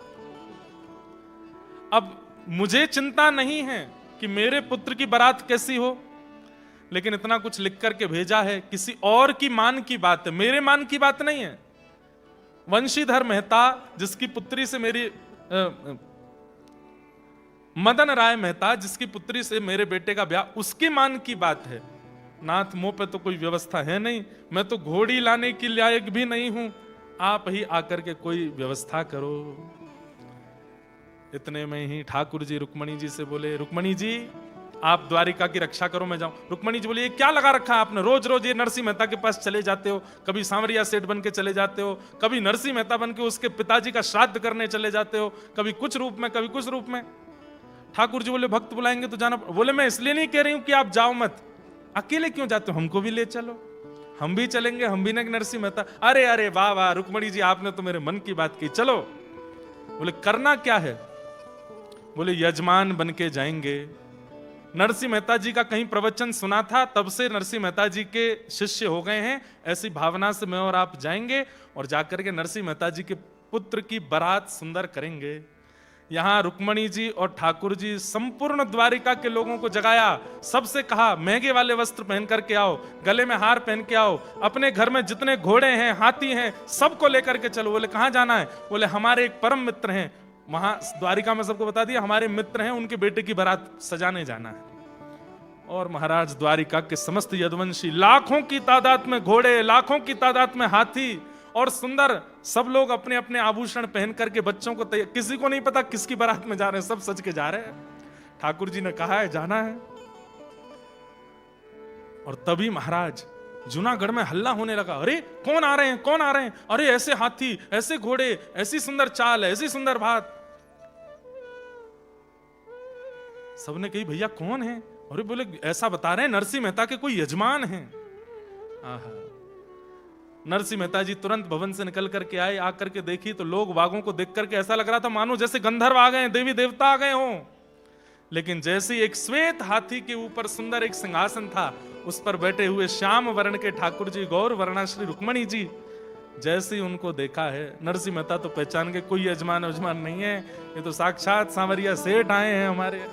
अब मुझे चिंता नहीं है कि मेरे पुत्र की बारात कैसी हो, लेकिन इतना कुछ लिख करके भेजा है, किसी और की मान की बात है, मेरे मान की बात नहीं है। वंशीधर मेहता जिसकी पुत्री से मेरी मदन राय मेहता जिसकी पुत्री से मेरे बेटे का ब्याह, उसके मान की बात है। नाथ, मुंह पे तो कोई व्यवस्था है नहीं, मैं तो घोड़ी लाने के लायक भी नहीं हूं, आप ही आकर के कोई व्यवस्था करो। इतने में ही ठाकुर जी रुक्मणी जी से बोले, रुक्मणी जी आप द्वारिका की रक्षा करो, मैं जाऊं। रुक्मणी जी बोले, ये क्या लगा रखा आपने, रोज रोज ये नरसिंह मेहता के पास चले जाते हो, कभी सांवरिया सेठ बन के चले जाते हो, कभी नरसिंह मेहता बन के उसके पिताजी का श्राद्ध करने चले जाते हो, कभी कुछ रूप में कभी कुछ रूप में। ठाकुर जी बोले, भक्त बुलाएंगे तो जाना। बोले, मैं इसलिए नहीं कह रही हूं कि आप जाओ मत, अकेले क्यों जाते हो, हमको भी ले चलो, हम भी चलेंगे, हम भी ना नरसिंह मेहता। अरे अरे वाह वाह रुक्मणी जी, आपने तो मेरे मन की बात की, चलो। बोले, करना क्या है? बोले, यजमान बन के जाएंगे। नरसिंह मेहता जी का कहीं प्रवचन सुना था, तब से नरसिंह मेहता जी के शिष्य हो गए हैं, ऐसी भावना से मैं और आप जाएंगे और जाकर के नरसिंह मेहता जी के पुत्र की बारात सुंदर करेंगे। यहां रुक्मणी जी और ठाकुर जी संपूर्ण द्वारिका के लोगों को जगाया, सबसे कहा महंगे वाले वस्त्र पहन करके आओ, गले में हार पहन के आओ, अपने घर में जितने घोड़े हैं हाथी हैं सबको लेकर के चलो। बोले, कहां जाना है? बोले, हमारे एक परम मित्र हैं वहां द्वारिका में, सबको बता दिया, हमारे मित्र हैं, उनके बेटे की बारात सजाने जाना है। और महाराज द्वारिका के समस्त यदुवंशी, लाखों की तादाद में घोड़े, लाखों की तादाद में हाथी, और सुंदर सब लोग अपने अपने आभूषण पहन करके बच्चों को, किसी को नहीं पता किसकी बारात में जा रहे हैं, सब सज के जा रहे हैं। ठाकुर जी ने कहा है जाना है। और तभी महाराज जूनागढ़ में हल्ला होने लगा, अरे कौन आ रहे हैं, कौन आ रहे हैं, अरे ऐसे हाथी, ऐसे घोड़े, ऐसी सुंदर चाल, ऐसी सुंदर बात। सबने कही, भैया कौन है? अरे बोले, ऐसा बता रहे हैं नरसिंह मेहता के कोई यजमान हैं। आहा। नरसिंह मेहता जी तुरंत भवन से निकल करके आए, आकर के देखी तो लोग वागों को देख करके ऐसा लग रहा था मानो जैसे गंधर्व आ गए, देवी देवता आ गए हों। लेकिन जैसे ही एक श्वेत हाथी के ऊपर सुंदर एक सिंहासन था, उस पर बैठे हुए श्याम वर्ण के ठाकुर जी गौर वर्णा श्री रुक्मणी जी, जैसे ही उनको देखा है, नरसिंह मेहता तो पहचान के कोई यजमान वजमान नहीं है, ये तो साक्षात सांवरिया सेठ आए हैं हमारे।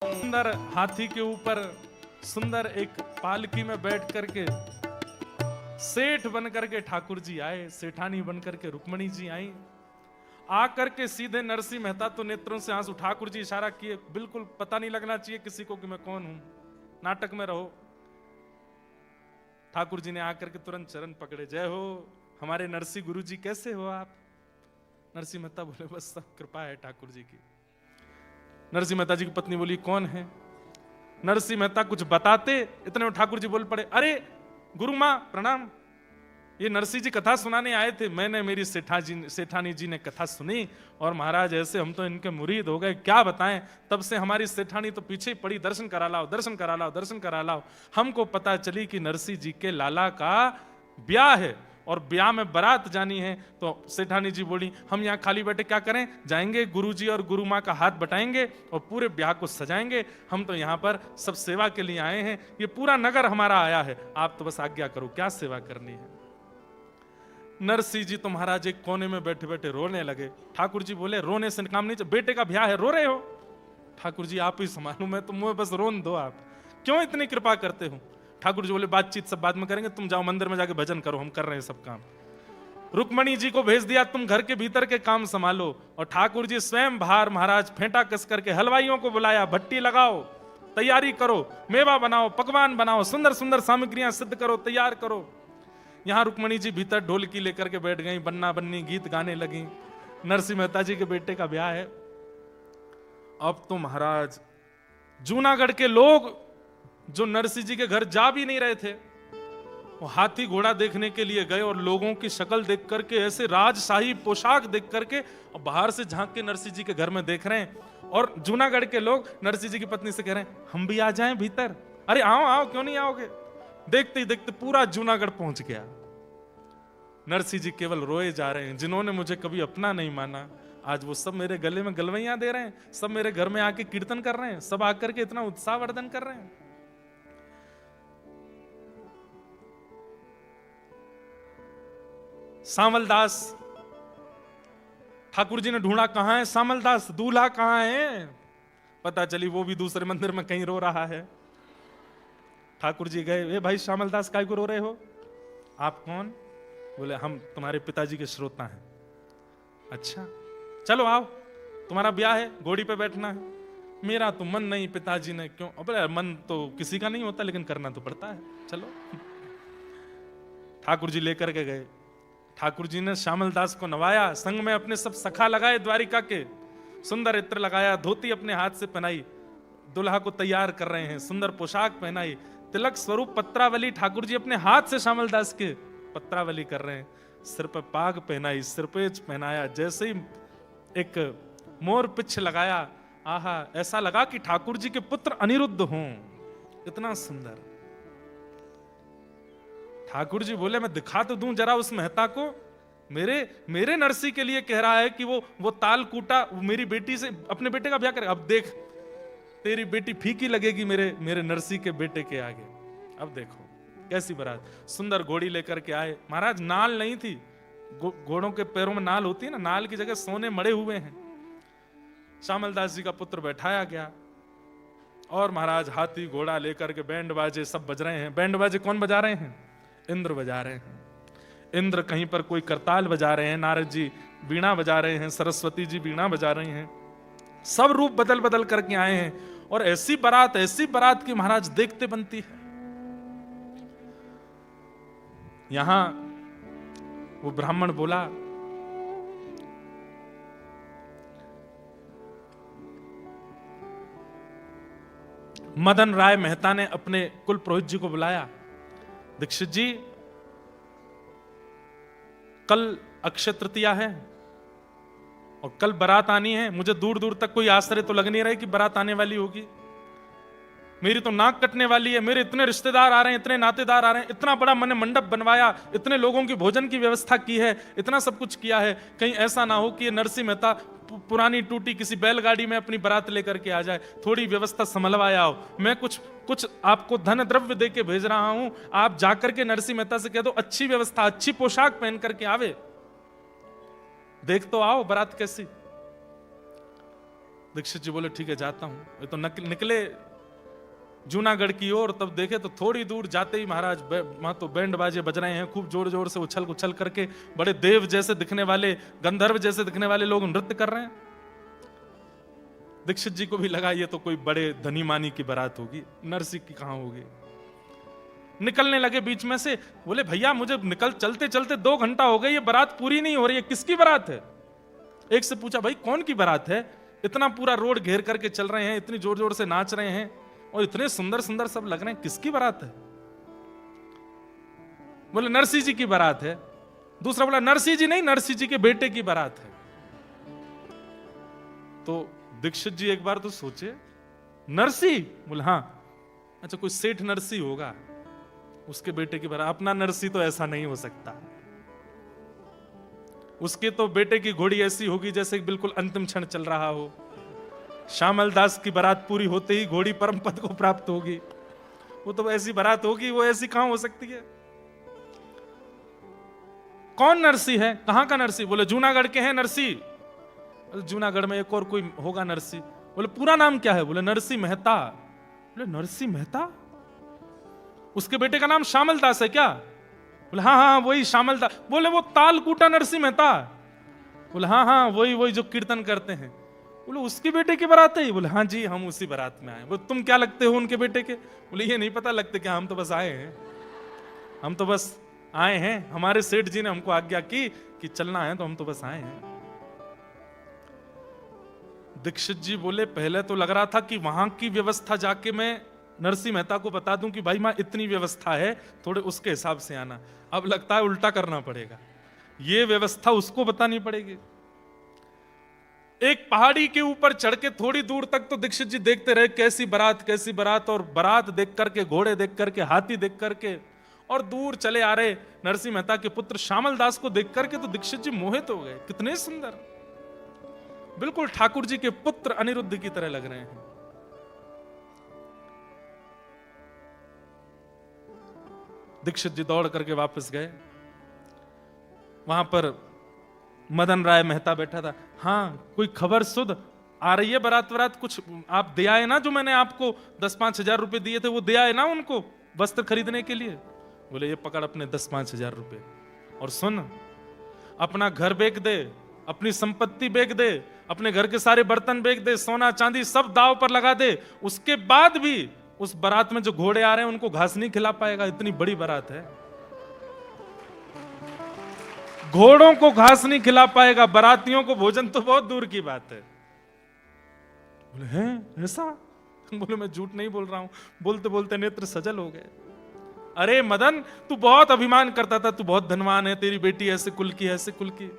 सुंदर हाथी के ऊपर सुंदर एक पालकी में बैठ करके सेठ बन करके ठाकुर जी आए, सेठानी बन करके रुक्मणी जी आई। आकर के सीधे नरसिंह मेहता तो नेत्रों से आंसू, ठाकुर जी इशारा किए, बिल्कुल पता नहीं लगना चाहिए किसी को कि मैं कौन हूं, नाटक में रहो। ठाकुर जी ने आकर के तुरंत चरण पकड़े, जय हो हमारे नरसिंह गुरु जी, कैसे हो आप? नरसिंह मेहता बोले बस सब कृपा है ठाकुर जी की। नरसिंह मेहता जी की पत्नी बोली कौन है? नरसिंह मेहता कुछ बताते, इतने में ठाकुर जी बोल पड़े, अरे गुरु मां प्रणाम, ये नरसिंह जी कथा सुनाने आए थे, मैंने मेरी सेठानी जी ने कथा सुनी और महाराज ऐसे हम तो इनके मुरीद हो गए, क्या बताएं, तब से हमारी सेठानी तो पीछे ही पड़ी, दर्शन करा लाओ, दर्शन करा लाओ, दर्शन करा लाओ। हमको पता चली कि नरसिंह जी के लाला का ब्याह है और ब्याह में बारात जानी है। तो सेठानी जी बोली हम यहाँ खाली बैठे क्या करें, जाएंगे गुरुजी और गुरु माँ का हाथ बटाएंगे और पूरे ब्याह को सजाएंगे। हम तो यहाँ पर सब सेवा के लिए आए हैं, ये पूरा नगर हमारा आया है, आप तो बस आज्ञा करो क्या सेवा करनी है। नरसिंह जी तो महाराज एक कोने में बैठे बैठे रोने लगे। ठाकुर जी बोले रोने से काम नहीं, बेटे का ब्याह है, रो रहे हो? ठाकुर जी आप ही संभालो, मैं तो मुझे बस रोन दो, आप क्यों इतनी कृपा करते हो? ठाकुर जी बोले बातचीत सब बाद में करेंगे, तुम जाओ मंदिर में जाके भजन करो, हम कर रहे हैं सब काम। रुक्मणी जी को भेज दिया, तुम घर के भीतर के काम संभालो। और ठाकुर जी स्वयं बाहर महाराज फेंटा कस करके हलवाइयों को बुलाया, भट्टी लगाओ, तैयारी करो, मेवा बनाओ, पकवान बनाओ, सुंदर सुंदर सामग्रियां सिद्ध करो, तैयार करो। यहां रुक्मणी जी भीतर ढोलकी लेकर के बैठ गई, बन्ना बन्नी गीत गाने लगी। नरसिंह मेहता जी के बेटे का ब्याह है। अब तो महाराज जूनागढ़ के लोग जो नरसिंह जी के घर जा भी नहीं रहे थे, वो हाथी घोड़ा देखने के लिए गए और लोगों की शक्ल देख करके, ऐसे राजशाही पोशाक देख करके और बाहर से झांक के नरसिंह जी के घर में देख रहे हैं। और जूनागढ़ के लोग नरसिंह जी की पत्नी से कह रहे हैं हम भी आ जाएं भीतर। अरे आओ आओ, क्यों नहीं आओगे? देखते ही देखते पूरा जूनागढ़ पहुंच गया। नरसिंह जी केवल रोए जा रहे हैं, जिन्होंने मुझे कभी अपना नहीं माना, आज वो सब मेरे गले में गलवैयां दे रहे हैं, सब मेरे घर में आके कीर्तन कर रहे हैं, सब आकर के इतना उत्साहवर्धन कर रहे हैं। सामलदास, ठाकुर जी ने ढूंढा कहां है सामलदास, दूल्हा कहां है? पता चली वो भी दूसरे मंदिर में कहीं रो रहा है। ठाकुर जी गए, ए भाई सामलदास काय को रो रहे हो? आप कौन? बोले हम तुम्हारे पिताजी के श्रोता हैं। अच्छा चलो आओ, तुम्हारा ब्याह है, घोड़ी पे बैठना है। मेरा तो मन नहीं, पिताजी ने क्यों? अबे मन तो किसी का नहीं होता, लेकिन करना तो पड़ता है, चलो। ठाकुर जी लेकर के गए। ठाकुर जी ने श्यामलदास को नवाया, संग में अपने सब सखा लगाए द्वारिका के, सुंदर इत्र लगाया, धोती अपने हाथ से पहनाई, दुल्हा को तैयार कर रहे हैं, सुंदर पोशाक पहनाई, तिलक स्वरूप पत्रावली ठाकुर जी अपने हाथ से श्यामलदास के पत्रावली कर रहे हैं, सिर पर पाग पहनाई, सिरपेज पहनाया, जैसे ही एक मोर पिछ लगाया, आहा ऐसा लगा कि ठाकुर जी के पुत्र अनिरुद्ध हों, इतना सुंदर। ठाकुर जी बोले मैं दिखा तो दूं जरा उस मेहता को, मेरे नरसी के लिए कह रहा है कि वो ताल कूटा, मेरी बेटी से अपने बेटे का ब्याह करे। अब देख तेरी बेटी फीकी लगेगी मेरे नरसी के बेटे के आगे। अब देखो कैसी बारात, सुंदर घोड़ी लेकर के आए। महाराज नाल नहीं थी, घोड़ों के पैरों में नाल होती है ना, नाल की जगह सोने मड़े हुए हैं। श्यामल दास जी का पुत्र बैठाया गया और महाराज हाथी घोड़ा लेकर के बैंड बाजे सब बज रहे हैं। बैंड बाजे कौन बजा रहे हैं? इंद्र बजा रहे हैं। इंद्र कहीं पर कोई करताल बजा रहे हैं, नारद जी वीणा बजा रहे हैं, सरस्वती जी वीणा बजा रही हैं। सब रूप बदल बदल करके आए हैं और ऐसी बारात की महाराज देखते बनती है। यहां वो ब्राह्मण बोला, मदन राय मेहता ने अपने कुल पुरोहित जी को बुलाया, दीक्षित जी कल अक्षय तृतीया है और कल बारात आनी है। मुझे दूर दूर तक कोई आश्चर्य तो लग नहीं रहा है कि बारात आने वाली होगी। मेरी तो नाक कटने वाली है, मेरे इतने रिश्तेदार आ रहे हैं, इतने नातेदार आ रहे हैं, इतना बड़ा मैंने मंडप बनवाया, इतने लोगों की भोजन की व्यवस्था की है, इतना सब कुछ किया है, कहीं ऐसा ना हो कि ये नरसिंह मेहता पुरानी टूटी किसी बैलगाड़ी में अपनी बारात लेकर के आ जाए। थोड़ी व्यवस्था संभलवाया हो। मैं कुछ आपको धन द्रव्य दे के भेज रहा हूं, आप जाकर के नरसिंह मेहता से कह दो अच्छी व्यवस्था, अच्छी पोशाक पहन करके आवे, देख तो आओ बारात कैसी। दीक्षित जी बोले ठीक है जाता हूं। ये तो निकले जूनागढ़ की ओर, तब देखे तो थोड़ी दूर जाते ही महाराज वहां तो बैंड बाजे बज रहे हैं, खूब जोर जोर से उछल उछल करके बड़े देव जैसे दिखने वाले, गंधर्व जैसे दिखने वाले लोग नृत्य कर रहे हैं। दीक्षित जी को भी लगा ये तो कोई बड़े धनी मानी की बारात होगी, नरसिंह की कहां होगी। निकलने लगे बीच में से, बोले भैया मुझे चलते चलते 2 घंटा हो गए, ये बारात पूरी नहीं हो रही है, किसकी बारात है? एक से पूछा भाई कौन की बारात है? इतना पूरा रोड घेर करके चल रहे हैं, इतनी जोर जोर से नाच रहे हैं और इतने सुंदर सुंदर सब लग रहे हैं, किसकी बारात है? बोले नरसिंह जी की बारात है। दूसरा बोला नरसिंह जी नहीं, नरसिंह जी के बेटे की बारात है। तो दीक्षित जी एक बार तो सोचे, नरसिंह? बोले हाँ। अच्छा कोई सेठ नरसिंह होगा, उसके बेटे की बारात। अपना नरसिंह तो ऐसा नहीं हो सकता, उसके तो बेटे की घोड़ी ऐसी होगी जैसे बिल्कुल अंतिम क्षण चल रहा हो। श्यामल दास की बारात पूरी होते ही घोड़ी परम पद को प्राप्त होगी, वो तो ऐसी बारात होगी, वो ऐसी कहां हो सकती है? कौन नरसिंह है? कहां का नरसिंह? बोले जूनागढ़ के हैं नरसिंह। जूनागढ़ में एक और कोई होगा नरसिंह। बोले पूरा नाम क्या है? बोले नरसिंह मेहता। बोले नरसिंह मेहता, उसके बेटे का नाम श्यामल दास है क्या? बोले हाँ हाँ वही श्यामल दास। बोले वो तालकूटा नरसिंह मेहता? बोले हाँ हाँ वही जो कीर्तन करते हैं। बोले उसके बेटे की बारात है? बोले हाँ जी हम उसी बारात में आए। बोले तुम क्या लगते हो उनके बेटे के? बोले ये नहीं पता लगते क्या, हम तो बस आए हैं, हम तो बस आए हैं, हमारे सेठ जी ने हमको आज्ञा की कि चलना है तो हम तो बस आए हैं। दीक्षित जी बोले पहले तो लग रहा था कि वहां की व्यवस्था जाके मैं नरसिंह मेहता को बता दूं कि भाई मां इतनी व्यवस्था है, थोड़े उसके हिसाब से आना। अब लगता है उल्टा करना पड़ेगा, ये व्यवस्था उसको बतानी पड़ेगी। एक पहाड़ी के ऊपर चढ़ के थोड़ी दूर तक तो दीक्षित जी देखते रहे कैसी बारात, और बारात देख करके, घोड़े देख करके, हाथी देख करके, और दूर चले आ रहे नरसिंह मेहता के पुत्र श्यामल दास को देख करके तो दीक्षित जी मोहित हो गए। कितने सुंदर, बिल्कुल ठाकुर जी के पुत्र अनिरुद्ध की तरह लग रहे हैं। दीक्षित जी दौड़ करके वापस गए। वहां पर मदन राय मेहता बैठा था। हाँ कोई खबर सुध आ रही है? बारात कुछ आप दे आए ना, जो मैंने आपको 10-5 हजार रुपए दिए थे वो दे आए ना उनको वस्त्र खरीदने के लिए? बोले ये पकड़ अपने 10-5 हजार रुपए, और सुन अपना घर बेच दे, अपनी संपत्ति बेच दे, अपने घर के सारे बर्तन बेच दे, सोना चांदी सब दाव पर लगा दे। उसके बाद भी उस बारात में जो घोड़े आ रहे हैं उनको घास नहीं खिला पाएगा, इतनी बड़ी बारात है। घोड़ों को घास नहीं खिला पाएगा, बारातियों को भोजन तो बहुत दूर की बात है। बोले हैं ऐसा? बोले मैं झूठ नहीं बोल रहा हूं। बोलते बोलते नेत्र सजल हो गए। अरे मदन तू बहुत अभिमान करता था, तू बहुत धनवान है, तेरी बेटी ऐसे कुल की, ऐसे कुल की,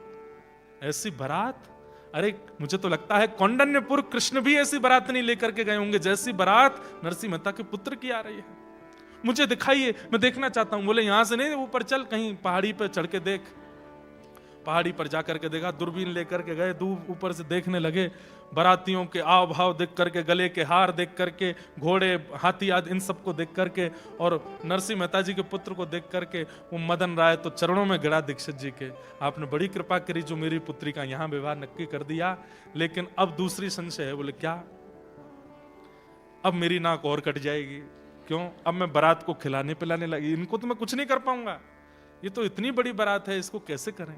ऐसी बारात? अरे मुझे तो लगता है कौंडन्यपुर कृष्ण भी ऐसी बारात नहीं लेकर के गए होंगे जैसी बारात नरसिंह मेहता के पुत्र की आ रही है। मुझे दिखाइए, मैं देखना चाहता हूं। बोले यहां से नहीं, ऊपर चल, कहीं पहाड़ी पर चढ़ के देख। पहाड़ी पर जाकर के देखा, दूरबीन लेकर के गए, दूर ऊपर से देखने लगे, बारातियों के आव भाव देख करके, गले के हार देख करके, घोड़े हाथी आदि इन सबको देख करके, और नरसिंह मेहता जी के पुत्र को देख करके वो मदन राय तो चरणों में गिरा दीक्षित जी के, आपने बड़ी कृपा करी जो मेरी पुत्री का यहाँ विवाह नक्की कर दिया, लेकिन अब दूसरी संशय है। बोले क्या? अब मेरी नाक और कट जाएगी। क्यों? अब मैं बारात को खिलाने पिलाने लगी, इनको तो मैं कुछ नहीं कर पाऊंगा, ये तो इतनी बड़ी बारात है, इसको कैसे करें?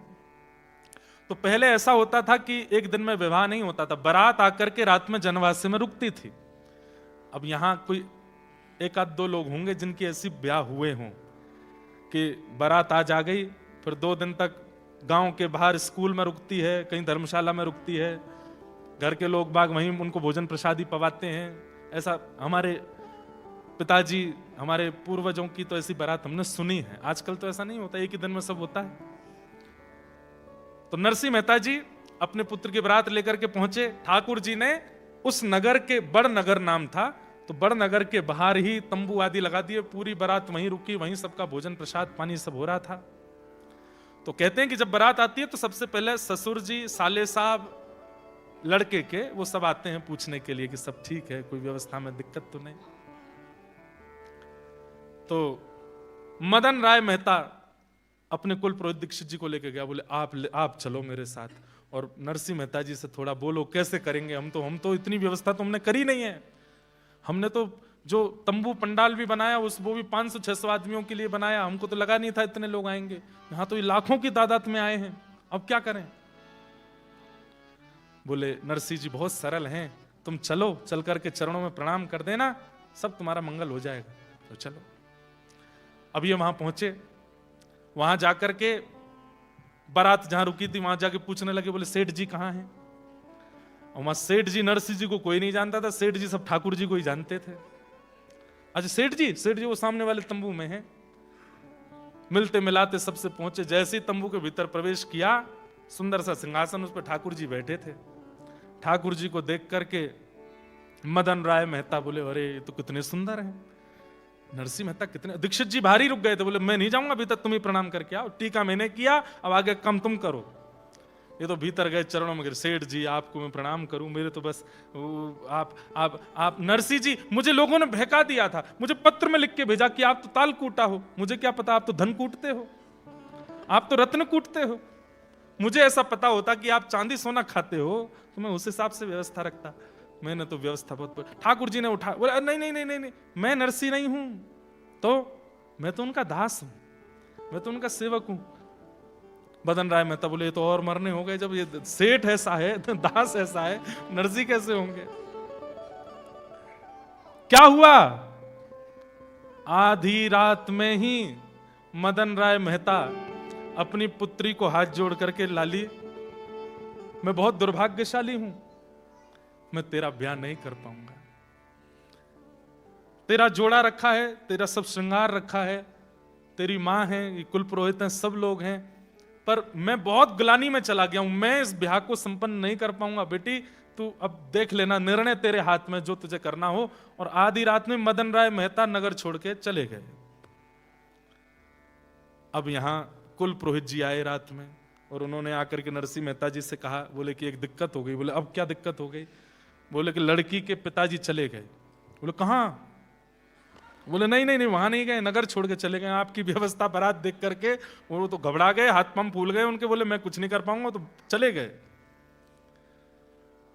तो पहले ऐसा होता था कि एक दिन में विवाह नहीं होता था, बारात आकर के रात में जनवासे में रुकती थी। अब यहां कोई एक आध दो लोग होंगे जिनकी ऐसी ब्याह हुए हों कि बारात आज आ गई, फिर 2 दिन तक गांव के बाहर स्कूल में रुकती है, कहीं धर्मशाला में रुकती है, घर के लोग बाग वहीं उनको भोजन प्रसादी पवाते हैं। ऐसा हमारे पिताजी, हमारे पूर्वजों की तो ऐसी बारात हमने सुनी है। आजकल तो ऐसा नहीं होता, एक ही दिन में सब होता है। तो नरसिंह मेहता जी अपने पुत्र की बारात लेकर के पहुंचे। ठाकुर जी ने उस नगर के, बड़ नगर नाम था, तो बड़ नगर के बाहर ही तंबू आदि लगा दिए, पूरी बारात वहीं रुकी, वहीं सबका भोजन प्रसाद पानी सब हो रहा था। तो कहते हैं कि जब बारात आती है तो सबसे पहले ससुर जी, साले साहब, लड़के के, वो सब आते हैं पूछने के लिए कि सब ठीक है, कोई व्यवस्था में दिक्कत तो नहीं। तो मदन राय मेहता अपने कुल पुरोहित दीक्षित जी को लेकर गया। बोले आप चलो मेरे साथ, और नरसिंह मेहता जी से थोड़ा बोलो कैसे करेंगे, हम तो इतनी व्यवस्था तो हमने करी नहीं है। हमने तो जो तंबू पंडाल भी बनाया वो भी 500-600 आदमियों के लिए बनाया, हमको तो लगा नहीं था इतने लोग आएंगे, यहाँ तो ये लाखों की तादाद में आए हैं, अब क्या करें? बोले नरसिंह जी बहुत सरल हैं, तुम चलो, चल करके चरणों में प्रणाम कर देना, सब तुम्हारा मंगल हो जाएगा। तो चलो। अब ये वहां पहुंचे, वहां जाकर के बारात जहां रुकी थी वहां जाके पूछने लगे, बोले सेठ जी कहाँ हैं? और वहां सेठ जी, नरसिंह जी को कोई नहीं जानता था, सेठ जी सब ठाकुर जी को ही जानते थे। अच्छा सेठ जी वो सामने वाले तंबू में हैं। मिलते मिलाते सबसे पहुंचे, जैसे ही तंबू के भीतर प्रवेश किया, सुंदर सा सिंहासन, उस पर ठाकुर जी बैठे थे। ठाकुर जी को देख करके मदन राय मेहता बोले अरे ये तो कितने सुंदर हैं। नरसिंह मेहता कितने, दीक्षित जी भारी रुक गए थे, बोले मैं नहीं जाऊंगा, अभी तक तुम ही प्रणाम करके आओ, टीका मैंने किया, अब आगे कम तुम करो। ये तो भीतर गए, चरणों में गिरे, सेठ जी आपको मैं प्रणाम करूं, मेरे तो बस आप नरसिंह जी, मुझे लोगों ने बहका दिया था, मुझे पत्र में लिख के भेजा कि आप तो ताल कूटा हो, मुझे क्या पता आप तो धन कूटते हो, आप तो रत्न कूटते हो। मुझे ऐसा पता होता कि आप चांदी सोना खाते हो तो मैं उस हिसाब से व्यवस्था रखता। मैंने तो व्यवस्था बहुत, ठाकुर जी ने उठा, बोला नहीं नहीं नहीं नहीं नहीं, मैं नरसिंह नहीं हूं, तो मैं तो उनका दास हूं, मैं तो उनका सेवक हूं। मदन राय मेहता बोले ये तो और मरने हो गए, जब ये सेठ ऐसा है, दास ऐसा है, नरसिंह कैसे होंगे? क्या हुआ? आधी रात में ही मदन राय मेहता अपनी पुत्री को हाथ जोड़ करके, लाली मैं बहुत दुर्भाग्यशाली हूं, मैं तेरा ब्याह नहीं कर पाऊंगा, तेरा जोड़ा रखा है, तेरा सब श्रृंगार रखा है, तेरी मां है, ये कुल पुरोहित हैं, सब लोग हैं, पर मैं बहुत ग्लानि में चला गया हूं, मैं इस ब्याह को संपन्न नहीं कर पाऊंगा। बेटी तू अब देख लेना, निर्णय तेरे हाथ में, जो तुझे करना हो। और आधी रात में मदन राय मेहता नगर छोड़ के चले गए। अब यहां कुल पुरोहित जी आए रात में, और उन्होंने आकर के नरसिंह मेहता जी से कहा, बोले कि एक दिक्कत हो गई। बोले अब क्या दिक्कत हो गई? बोले कि लड़की के पिताजी चले गए। बोले कहां? बोले नहीं नहीं नहीं, वहां नहीं गए, नगर छोड़ के चले गए, आपकी व्यवस्था बारात देख करके वो तो घबरा गए, हाथ पंप फूल गए उनके, बोले मैं कुछ नहीं कर पाऊंगा, तो चले गए।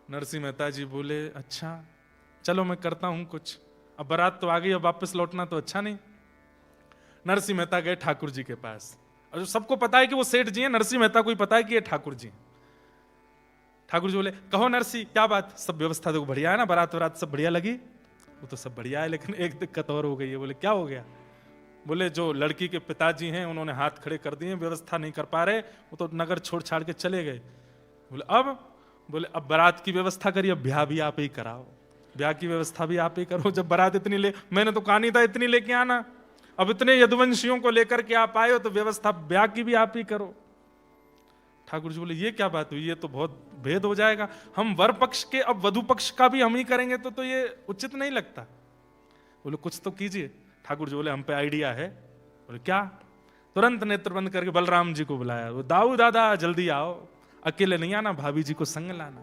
नरसिंह मेहता जी बोले अच्छा चलो मैं करता हूं कुछ, अब बारात तो आ गई, अब वापस लौटना तो अच्छा नहीं। नरसिंह मेहता गए ठाकुर जी के पास, और सबको पता है कि वो सेठ जी हैं, नरसिंह मेहता को ही पता है कि ये ठाकुर जी। ठाकुर जी बोले कहो नरसिंह क्या बात, सब व्यवस्था तो बढ़िया है ना, बारात वरात सब बढ़िया लगी? वो तो सब बढ़िया है, लेकिन एक दिक्कत और हो गई है। बोले क्या हो गया? बोले जो लड़की के पिताजी हैं उन्होंने हाथ खड़े कर दिए, व्यवस्था नहीं कर पा रहे, वो तो नगर छोड़ छाड़ के चले गए। बोले अब? बोले अब बारात की व्यवस्था करिए, अब ब्याह भी आप ही कराओ, ब्याह की व्यवस्था भी आप ही करो। जब बारात इतनी ले, मैंने तो कहा नहीं था इतनी लेके आना, अब इतने यदुवंशियों को लेकर के आप आए हो तो व्यवस्था ब्याह की भी आप ही करो। ठाकुर जी बोले ये क्या बात हुई, ये तो बहुत भेद हो जाएगा, हम वर पक्ष के अब वधु पक्ष का भी हम ही करेंगे तो ये उचित नहीं लगता। बोले कुछ तो कीजिए। ठाकुर जी बोले हम पे आइडिया है। बोले क्या? तुरंत नेत्र बंद करके बलराम जी को बुलाया। वो दाऊ दादा जल्दी आओ, अकेले नहीं आना, भाभी जी को संग लाना।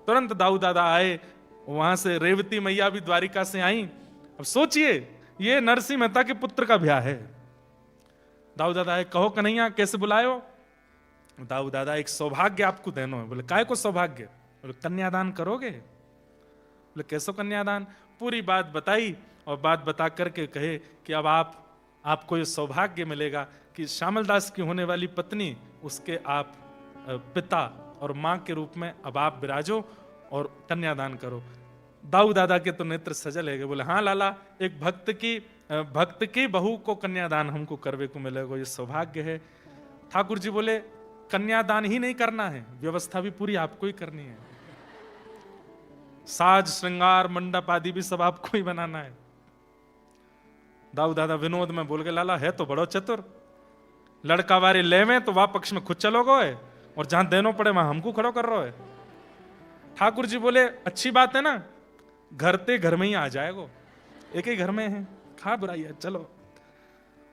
तुरंत दाऊ दादा आए। वहां से रेवती मैया भी द्वारिका से आई। अब सोचिए, ये नरसिंह मेहता के पुत्र का ब्याह है। दाऊ दादा आए, कहो कन्हैया कैसे बुलायो? दाऊ दादा, एक सौभाग्य आपको देनो है। बोले काय को सौभाग्य? बोले कन्यादान करोगे? बोले कैसो कन्यादान? पूरी बात बताई और बात बता करके कहे कि अब आपको ये सौभाग्य मिलेगा कि श्यामल दास की होने वाली पत्नी, उसके आप पिता और मां के रूप में अब आप विराजो और कन्यादान करो। दाऊ दादा के तो नेत्र सजल है। बोले हाँ लाला, एक भक्त की बहू को कन्यादान हमको करवे को मिलेगा, ये सौभाग्य है। ठाकुर जी बोले कन्यादान ही नहीं करना है, व्यवस्था भी पूरी आपको ही करनी है। साज श्रृंगार मंडप आदि भी सब आपको ही बनाना है। दाऊ दादा विनोद में बोल के, लाला है तो बड़ो चतुर, लड़का वारे लेवे तो वह पक्ष में खुद चलोगो है और जहां देनो पड़े वहां हमको खड़ो कर रहे है। ठाकुर जी बोले अच्छी बात है ना, घर ते घर में ही आ जाएगो, एक ही घर में है, खा बुराई है, चलो।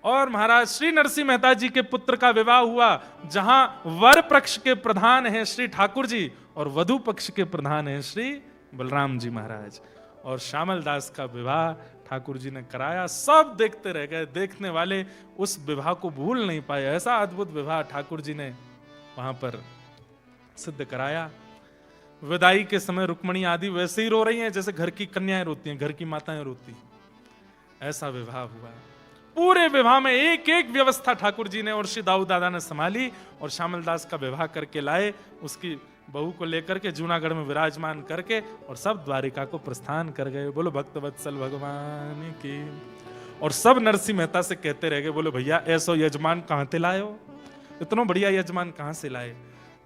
और महाराज श्री नरसिंह मेहता जी के पुत्र का विवाह हुआ, जहां वर पक्ष के प्रधान हैं श्री ठाकुर जी और वधु पक्ष के प्रधान हैं श्री बलराम जी महाराज। और श्यामल दास का विवाह ठाकुर जी ने कराया। सब देखते रह गए, देखने वाले उस विवाह को भूल नहीं पाए। ऐसा अद्भुत विवाह ठाकुर जी ने वहां पर सिद्ध कराया। विदाई के समय रुक्मणी आदि वैसे ही रो रही हैं जैसे घर की कन्याएं रोती हैं, घर की माताएं रोती हैं। ऐसा विवाह हुआ। पूरे विवाह में एक एक व्यवस्था ठाकुर जी ने और श्री दाऊ दादा ने संभाली और श्यामल दास का विवाह करके लाए। उसकी बहू को लेकर के जूनागढ़ में विराजमान करके और सब द्वारिका को प्रस्थान कर गए। बोलो भक्त वत्सल भगवान की। और सब नरसिंह मेहता से कहते रह गए, बोलो भैया ऐसो यजमान कहां से लाए हो, इतना बढ़िया यजमान कहां से लाए?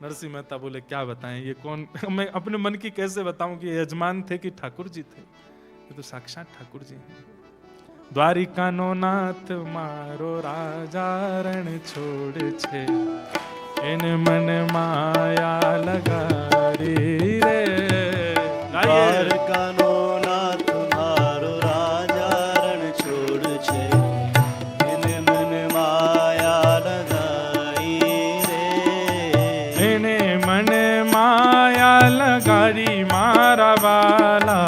नरसिंह मेहता बोले क्या बताएं, ये कौन, मैं अपने मन की कैसे बताऊं कि ये यजमान थे कि ठाकुर जी थे? ये तो साक्षात ठाकुर जी हैं। द्वारिका नो नाथ मारो राजा रण छोड़ छे, इन मन माया लगा रे। द्वारका नो नाथ मारो राजा रण छोड़ छे, इन मन माया लगाई रे। इन मन माया लगारी मारा वाला,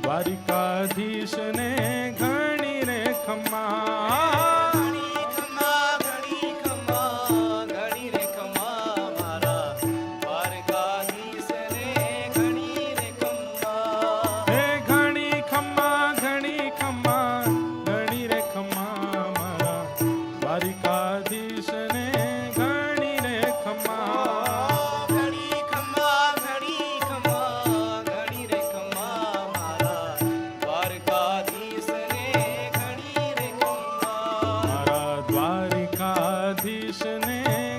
द्वारिकाधीश ने घणी रे खम्मा, ઘણી ખમ્મા ઘણી રે ખમ્મા મારા દ્વારકાધીશને ઘણી રે ખમ્મા. હે ઘણી ખમ્મા ઘણી રે ખમ્મા મારા દ્વારિકાધીશ ને ઘણી રે ખમ્મા. ઘણી ખમ્મા ઘણી રે ખમ્મા મારા દ્વારકાધીશને ઘણી રે ખમ્મા. મારા દ્વારિકાધીશ ને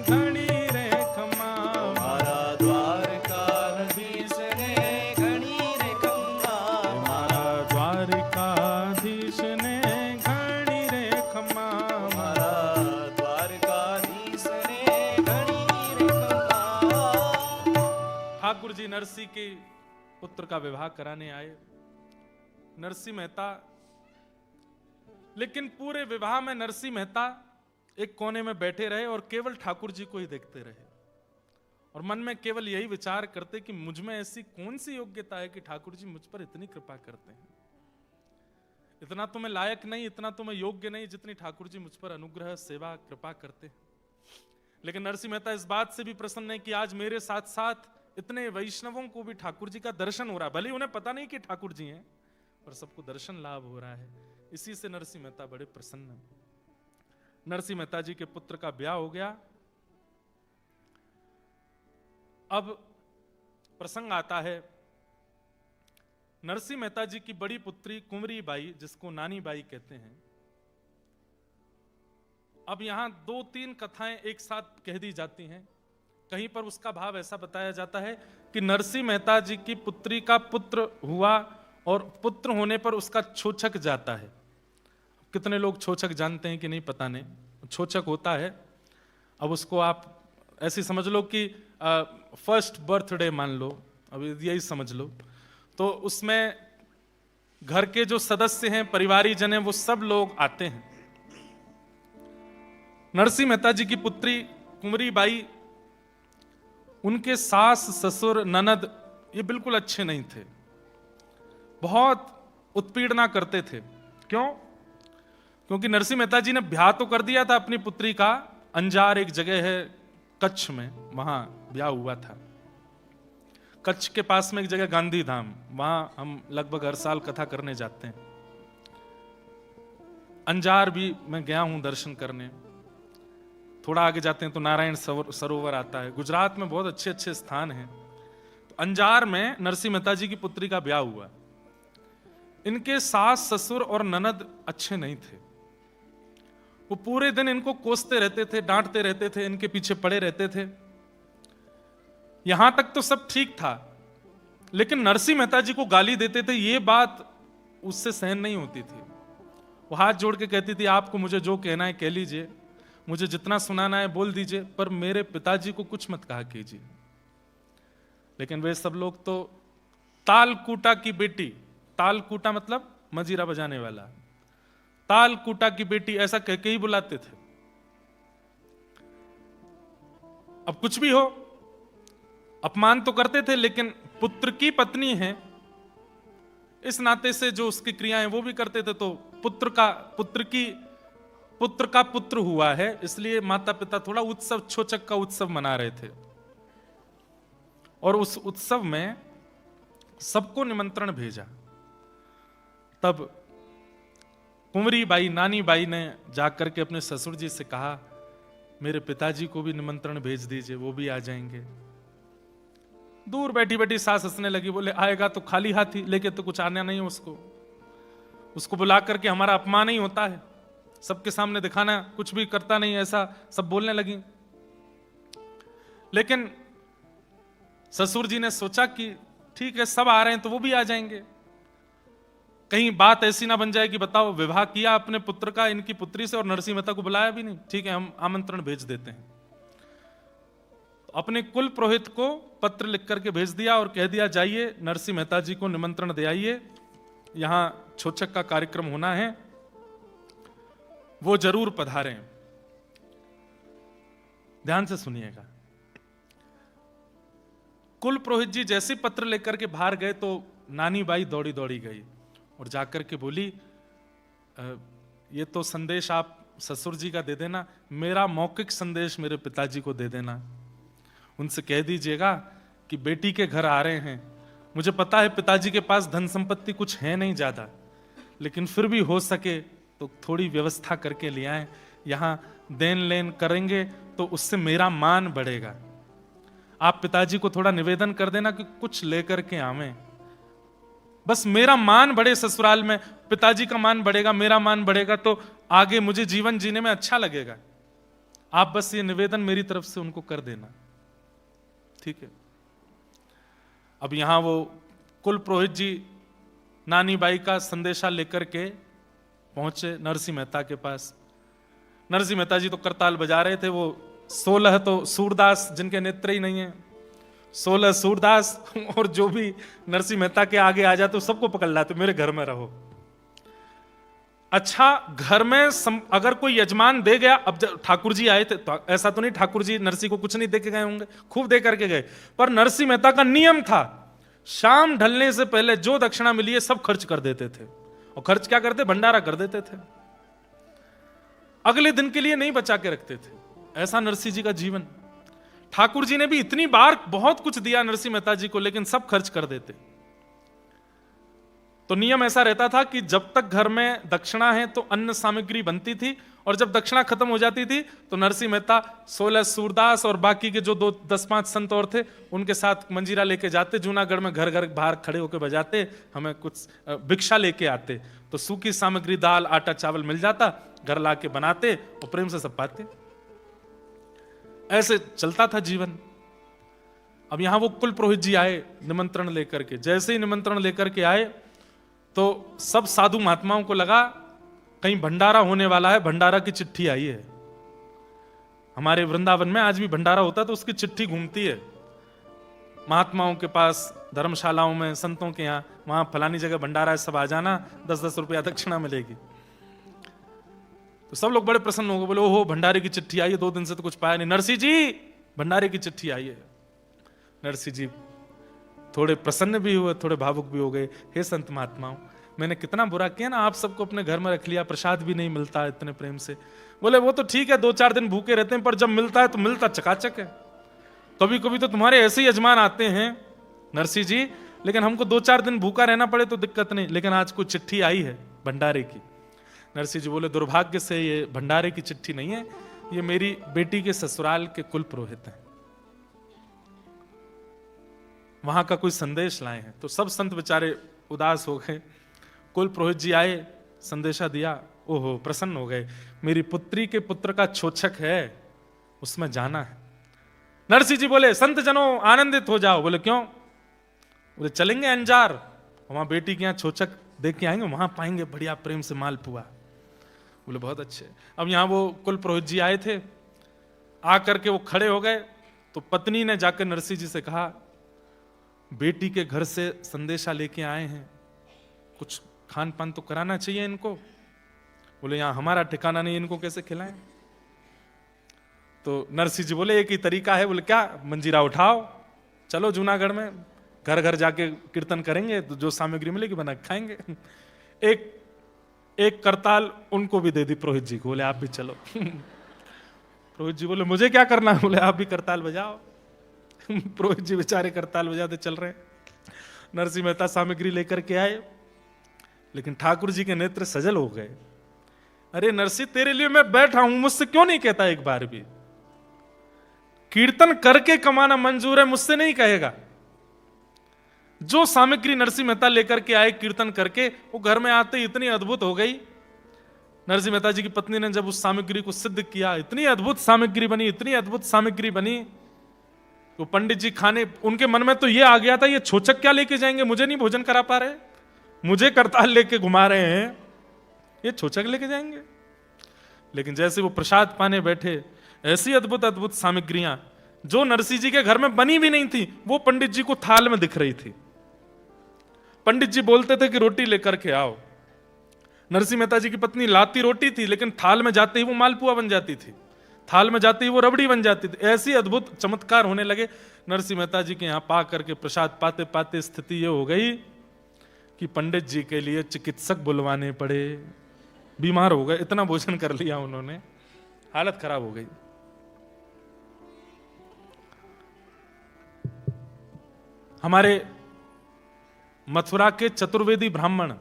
ઘણી રે ખમ્મા, મારા દ્વારકાધીશને ઘણી રે ખમ્મા. મારા દ્વારિકાધીશ ને ઘણી રે ખમ્મા. મારા દ્વારકાધીશને ઘણી રે ખમ્મા. ठाकुर जी नरसिंह के पुत्र का विवाह कराने आए। नरसिंह मेहता, लेकिन पूरे विवाह में नरसिंह मेहता एक कोने में बैठे रहे और केवल ठाकुर जी को ही देखते रहे और मन में केवल यही विचार करते कि मुझ में ऐसी कौन सी योग्यता है कि ठाकुर जी मुझ पर इतनी कृपा करते हैं। इतना तो मैं लायक नहीं, इतना तो मैं योग्य नहीं जितनी ठाकुर जी मुझ पर अनुग्रह सेवा कृपा करते हैं। लेकिन नरसिंह मेहता इस बात से भी प्रसन्न है कि आज मेरे साथ साथ इतने वैष्णवों को भी ठाकुर जी का दर्शन हो रहा है। भले ही उन्हें पता नहीं कि ठाकुर जी हैं, पर सबको दर्शन लाभ हो रहा है। इसी से नरसिंह मेहता बड़े प्रसन्न हैं। नरसिंह मेहता जी के पुत्र का ब्याह हो गया। अब प्रसंग आता है, नरसिंह मेहता जी की बड़ी पुत्री कुंवरी बाई, जिसको नानी बाई कहते हैं। अब यहां 2-3 कथाएं एक साथ कह दी जाती हैं। कहीं पर उसका भाव ऐसा बताया जाता है कि नरसिंह मेहता जी की पुत्री का पुत्र हुआ और पुत्र होने पर उसका छोचक जाता है। कितने लोग छोचक जानते हैं कि नहीं पता नहीं, छोचक होता है। अब उसको आप ऐसी समझ लो कि फर्स्ट बर्थडे मान लो, अब यही समझ लो। तो उसमें घर के जो सदस्य हैं, परिवारी जन हैं, वो सब लोग आते हैं। नरसिंह मेहता जी की पुत्री कुंवरी बाई, उनके सास ससुर ननद ये बिल्कुल अच्छे नहीं थे, बहुत उत्पीड़ना करते थे। क्यों? क्योंकि नरसिंह मेहता जी ने ब्याह तो कर दिया था अपनी पुत्री का, अंजार एक जगह है कच्छ में, वहां ब्याह हुआ था। कच्छ के पास में एक जगह गांधी धाम, वहां हम लगभग हर साल कथा करने जाते हैं। अंजार भी मैं गया हूं दर्शन करने। थोड़ा आगे जाते हैं तो नारायण सरोवर आता है। गुजरात में बहुत अच्छे अच्छे स्थान हैं। तो अंजार में नरसिंह मेहता जी की पुत्री का ब्याह हुआ। इनके सास ससुर और ननद अच्छे नहीं थे। वो पूरे दिन इनको कोसते रहते थे, डांटते रहते थे, इनके पीछे पड़े रहते थे। यहां तक तो सब ठीक था, लेकिन नरसिंह मेहता जी को गाली देते थे, ये बात उससे सहन नहीं होती थी। वो हाथ जोड़ के कहती थी, आपको मुझे जो कहना है कह लीजिए, मुझे जितना सुनाना है बोल दीजिए, पर मेरे पिताजी को कुछ मत कहा कीजिए। लेकिन वे सब लोग तो तालकूटा की बेटी, तालकूटा मतलब मजीरा बजाने वाला, तालकूटा की बेटी ऐसा कह के ही बुलाते थे। अब कुछ भी हो, अपमान तो करते थे, लेकिन पुत्र की पत्नी है इस नाते से जो उसकी क्रियाएं वो भी करते थे। तो पुत्र का पुत्र हुआ है, इसलिए माता पिता थोड़ा उत्सव, छोचक का उत्सव मना रहे थे। और उस उत्सव में सबको निमंत्रण भेजा। तब कुंवरी बाई, नानी बाई ने जाकर के अपने ससुर जी से कहा, मेरे पिताजी को भी निमंत्रण भेज दीजिए, वो भी आ जाएंगे। दूर बैठी बैठी सास हंसने लगी, बोले आएगा तो खाली हाथ ही, लेके तो कुछ आना नहीं है उसको बुला करके हमारा अपमान ही होता है, सबके सामने दिखाना, कुछ भी करता नहीं, ऐसा सब बोलने लगी। लेकिन ससुर जी ने सोचा कि ठीक है, सब आ रहे हैं तो वो भी आ जाएंगे, कहीं बात ऐसी ना बन जाए कि बताओ विवाह किया अपने पुत्र का इनकी पुत्री से और नरसिंह मेहता को बुलाया भी नहीं। ठीक है, हम आमंत्रण भेज देते हैं। तो अपने कुल पुरोहित को पत्र लिख करके भेज दिया और कह दिया, जाइए नरसिंह मेहता जी को निमंत्रण दे आइए, यहां छोचक का कार्यक्रम होना है, वो जरूर पधारें। ध्यान से सुनिएगा। कुल पुरोहित जी जैसे पत्र लेकर के बाहर गए तो नानी बाई दौड़ी दौड़ी गई और जाकर के बोली, ये तो संदेश आप ससुर जी का दे देना, मेरा मौखिक संदेश मेरे पिताजी को दे देना। उनसे कह दीजिएगा कि बेटी के घर आ रहे हैं। मुझे पता है पिताजी के पास धन संपत्ति कुछ है नहीं ज्यादा, लेकिन फिर भी हो सके तो थोड़ी व्यवस्था करके ले आए। यहाँ देन लेन करेंगे तो उससे मेरा मान बढ़ेगा। आप पिताजी को थोड़ा निवेदन कर देना कि कुछ लेकर के आवें, बस मेरा मान बढ़े ससुराल में। पिताजी का मान बढ़ेगा, मेरा मान बढ़ेगा, तो आगे मुझे जीवन जीने में अच्छा लगेगा। आप बस ये निवेदन मेरी तरफ से उनको कर देना, ठीक है। अब यहां वो कुल पुरोहित जी नानी बाई का संदेशा लेकर के पहुंचे नरसिंह मेहता के पास। नरसिंह मेहता जी तो करताल बजा रहे थे। वो 16 तो सूरदास जिनके नेत्र ही नहीं है, 16 सूरदास, और जो भी नरसिंह मेहता के आगे आ जाते सबको पकड़ लाते, मेरे घर में रहो। अच्छा, घर में अगर कोई यजमान दे गया, अब ठाकुर जी आए थे तो ऐसा तो नहीं ठाकुर जी नरसिंह को कुछ नहीं दे के गए होंगे, खूब दे करके गए, पर नरसिंह मेहता का नियम था शाम ढलने से पहले जो दक्षिणा मिली है सब खर्च कर देते थे। और खर्च क्या करते? भंडारा कर देते थे, अगले दिन के लिए नहीं बचा के रखते थे। ऐसा नरसिंह जी का जीवन। ठाकुर जी ने भी इतनी बार बहुत कुछ दिया नरसिंह मेहता जी को, लेकिन सब खर्च कर देते। तो नियम ऐसा रहता था कि जब तक घर में दक्षिणा है तो अन्न सामग्री बनती थी, और जब दक्षिणा खत्म हो जाती थी तो नरसिंह मेहता 16 सूरदास और बाकी के जो 10-5 संत और थे उनके साथ मंजीरा लेके जाते जूनागढ़ में, घर घर बाहर खड़े होकर बजाते, हमें कुछ भिक्षा लेके आते। तो सूखी सामग्री दाल आटा चावल मिल जाता, घर ला के बनाते और प्रेम से सब पाते। ऐसे चलता था जीवन। अब यहां वो कुल पुरोहित जी आए निमंत्रण लेकर के। जैसे ही निमंत्रण लेकर के आए तो सब साधु महात्माओं को लगा कहीं भंडारा होने वाला है, भंडारा की चिट्ठी आई है। हमारे वृंदावन में आज भी भंडारा होता है तो उसकी चिट्ठी घूमती है महात्माओं के पास, धर्मशालाओं में, संतों के यहाँ, वहां फलानी जगह भंडारा है, सब आ जाना, 10-10 रुपया दक्षिणा मिलेगी। तो सब लोग बड़े प्रसन्न हो गए, बोले ओहो भंडारे की चिट्ठी आई है, 2 दिन से तो कुछ पाया नहीं। नरसिंह जी भंडारे की चिट्ठी आई है। नरसिंह जी थोड़े प्रसन्न भी हुए, थोड़े भावुक भी हो गए। हे संत महात्माओं, मैंने कितना बुरा किया ना, आप सबको अपने घर में रख लिया, प्रसाद भी नहीं मिलता इतने प्रेम से। बोले वो तो ठीक है, 2-4 दिन भूखे रहते हैं, पर जब मिलता है तो मिलता चकाचक है। कभी कभी तो तुम्हारे ऐसे ही यजमान आते हैं नरसिंह जी, लेकिन हमको 2-4 दिन भूखा रहना पड़े तो दिक्कत नहीं, लेकिन आज कोई चिट्ठी आई है भंडारे की। नरसिंह जी बोले दुर्भाग्य से ये भंडारे की चिट्ठी नहीं है, ये मेरी बेटी के ससुराल के कुल पुरोहित हैं, वहां का कोई संदेश लाए हैं। तो सब संत बेचारे उदास हो गए। कुल पुरोहित जी आए, संदेशा दिया, ओहो प्रसन्न हो गए, मेरी पुत्री के पुत्र का छोचक है, उसमें जाना है। नरसिंह जी बोले संत जनों आनंदित हो जाओ। बोले क्यों? बोले चलेंगे अंजार, वहां बेटी के यहाँ छोचक देख के आएंगे, वहां पाएंगे बढ़िया प्रेम से मालपुआ। बोले बहुत अच्छे। अब यहां वो कुल पुरोहित जी आए थे, आकर के वो खड़े हो गए। तो पत्नी ने जाकर नरसिंह जी से कहा बेटी के घर से संदेशा लेके आए हैं, कुछ खान पान तो कराना चाहिए इनको। बोले यहां हमारा ठिकाना नहीं, इनको कैसे खिलाएं? तो नरसिंह जी बोले एक ही तरीका है। बोले क्या? मंजीरा उठाओ, चलो जूनागढ़ में घर घर जाके कीर्तन करेंगे, तो जो सामग्री मिलेगी बना खाएंगे। एक करताल उनको भी दे दी पुरोहित जी को। बोले आप भी चलो। पुरोहित जी बोले मुझे क्या करना? बोले आप भी करताल बजाओ। पुरोहित जी बेचारे करताल बजाते चल रहे। नरसिंह मेहता सामग्री लेकर के आए, लेकिन ठाकुर जी के नेत्र सजल हो गए। अरे नरसिंह तेरे लिए मैं बैठा हूं, मुझसे क्यों नहीं कहता एक बार भी? कीर्तन करके कमाना मंजूर है, मुझसे नहीं कहेगा। जो सामग्री नरसिंह मेहता लेकर के आए कीर्तन करके, वो घर में आते ही इतनी अद्भुत हो गई। नरसिंह मेहता जी की पत्नी ने जब उस सामग्री को सिद्ध किया, इतनी अद्भुत सामग्री बनी, इतनी अद्भुत सामग्री बनी। तो पंडित जी खाने, उनके मन में तो ये आ गया था ये छोचक क्या लेके जाएंगे, मुझे नहीं भोजन करा पा रहे, मुझे करताल लेके घुमा रहे हैं, ये छोचक लेके जाएंगे। लेकिन जैसे वो प्रसाद पाने बैठे, ऐसी अद्भुत अद्भुत सामग्रियां जो नरसिंह जी के घर में बनी भी नहीं थी, वो पंडित जी को थाल में दिख रही थी। पंडित जी बोलते थे कि रोटी लेकर के आओ। नरसिंह मेहता जी की पत्नी लाती रोटी थी, लेकिन थाल में जाते ही वो मालपुआ बन जाती थी, थाल में जाते ही वो रबड़ी बन जाती थी। ऐसी अद्भुत चमत्कार होने लगे। नरसिंह मेहता जी के यहाँ पा करके प्रसाद पाते पाते स्थिति ये हो गई कि पंडित जी के लिए चिकित्सक बुलवाने पड़े, बीमार हो गए, इतना भोजन कर लिया उन्होंने, हालत खराब हो गई। हमारे मथुरा के चतुर्वेदी ब्राह्मण,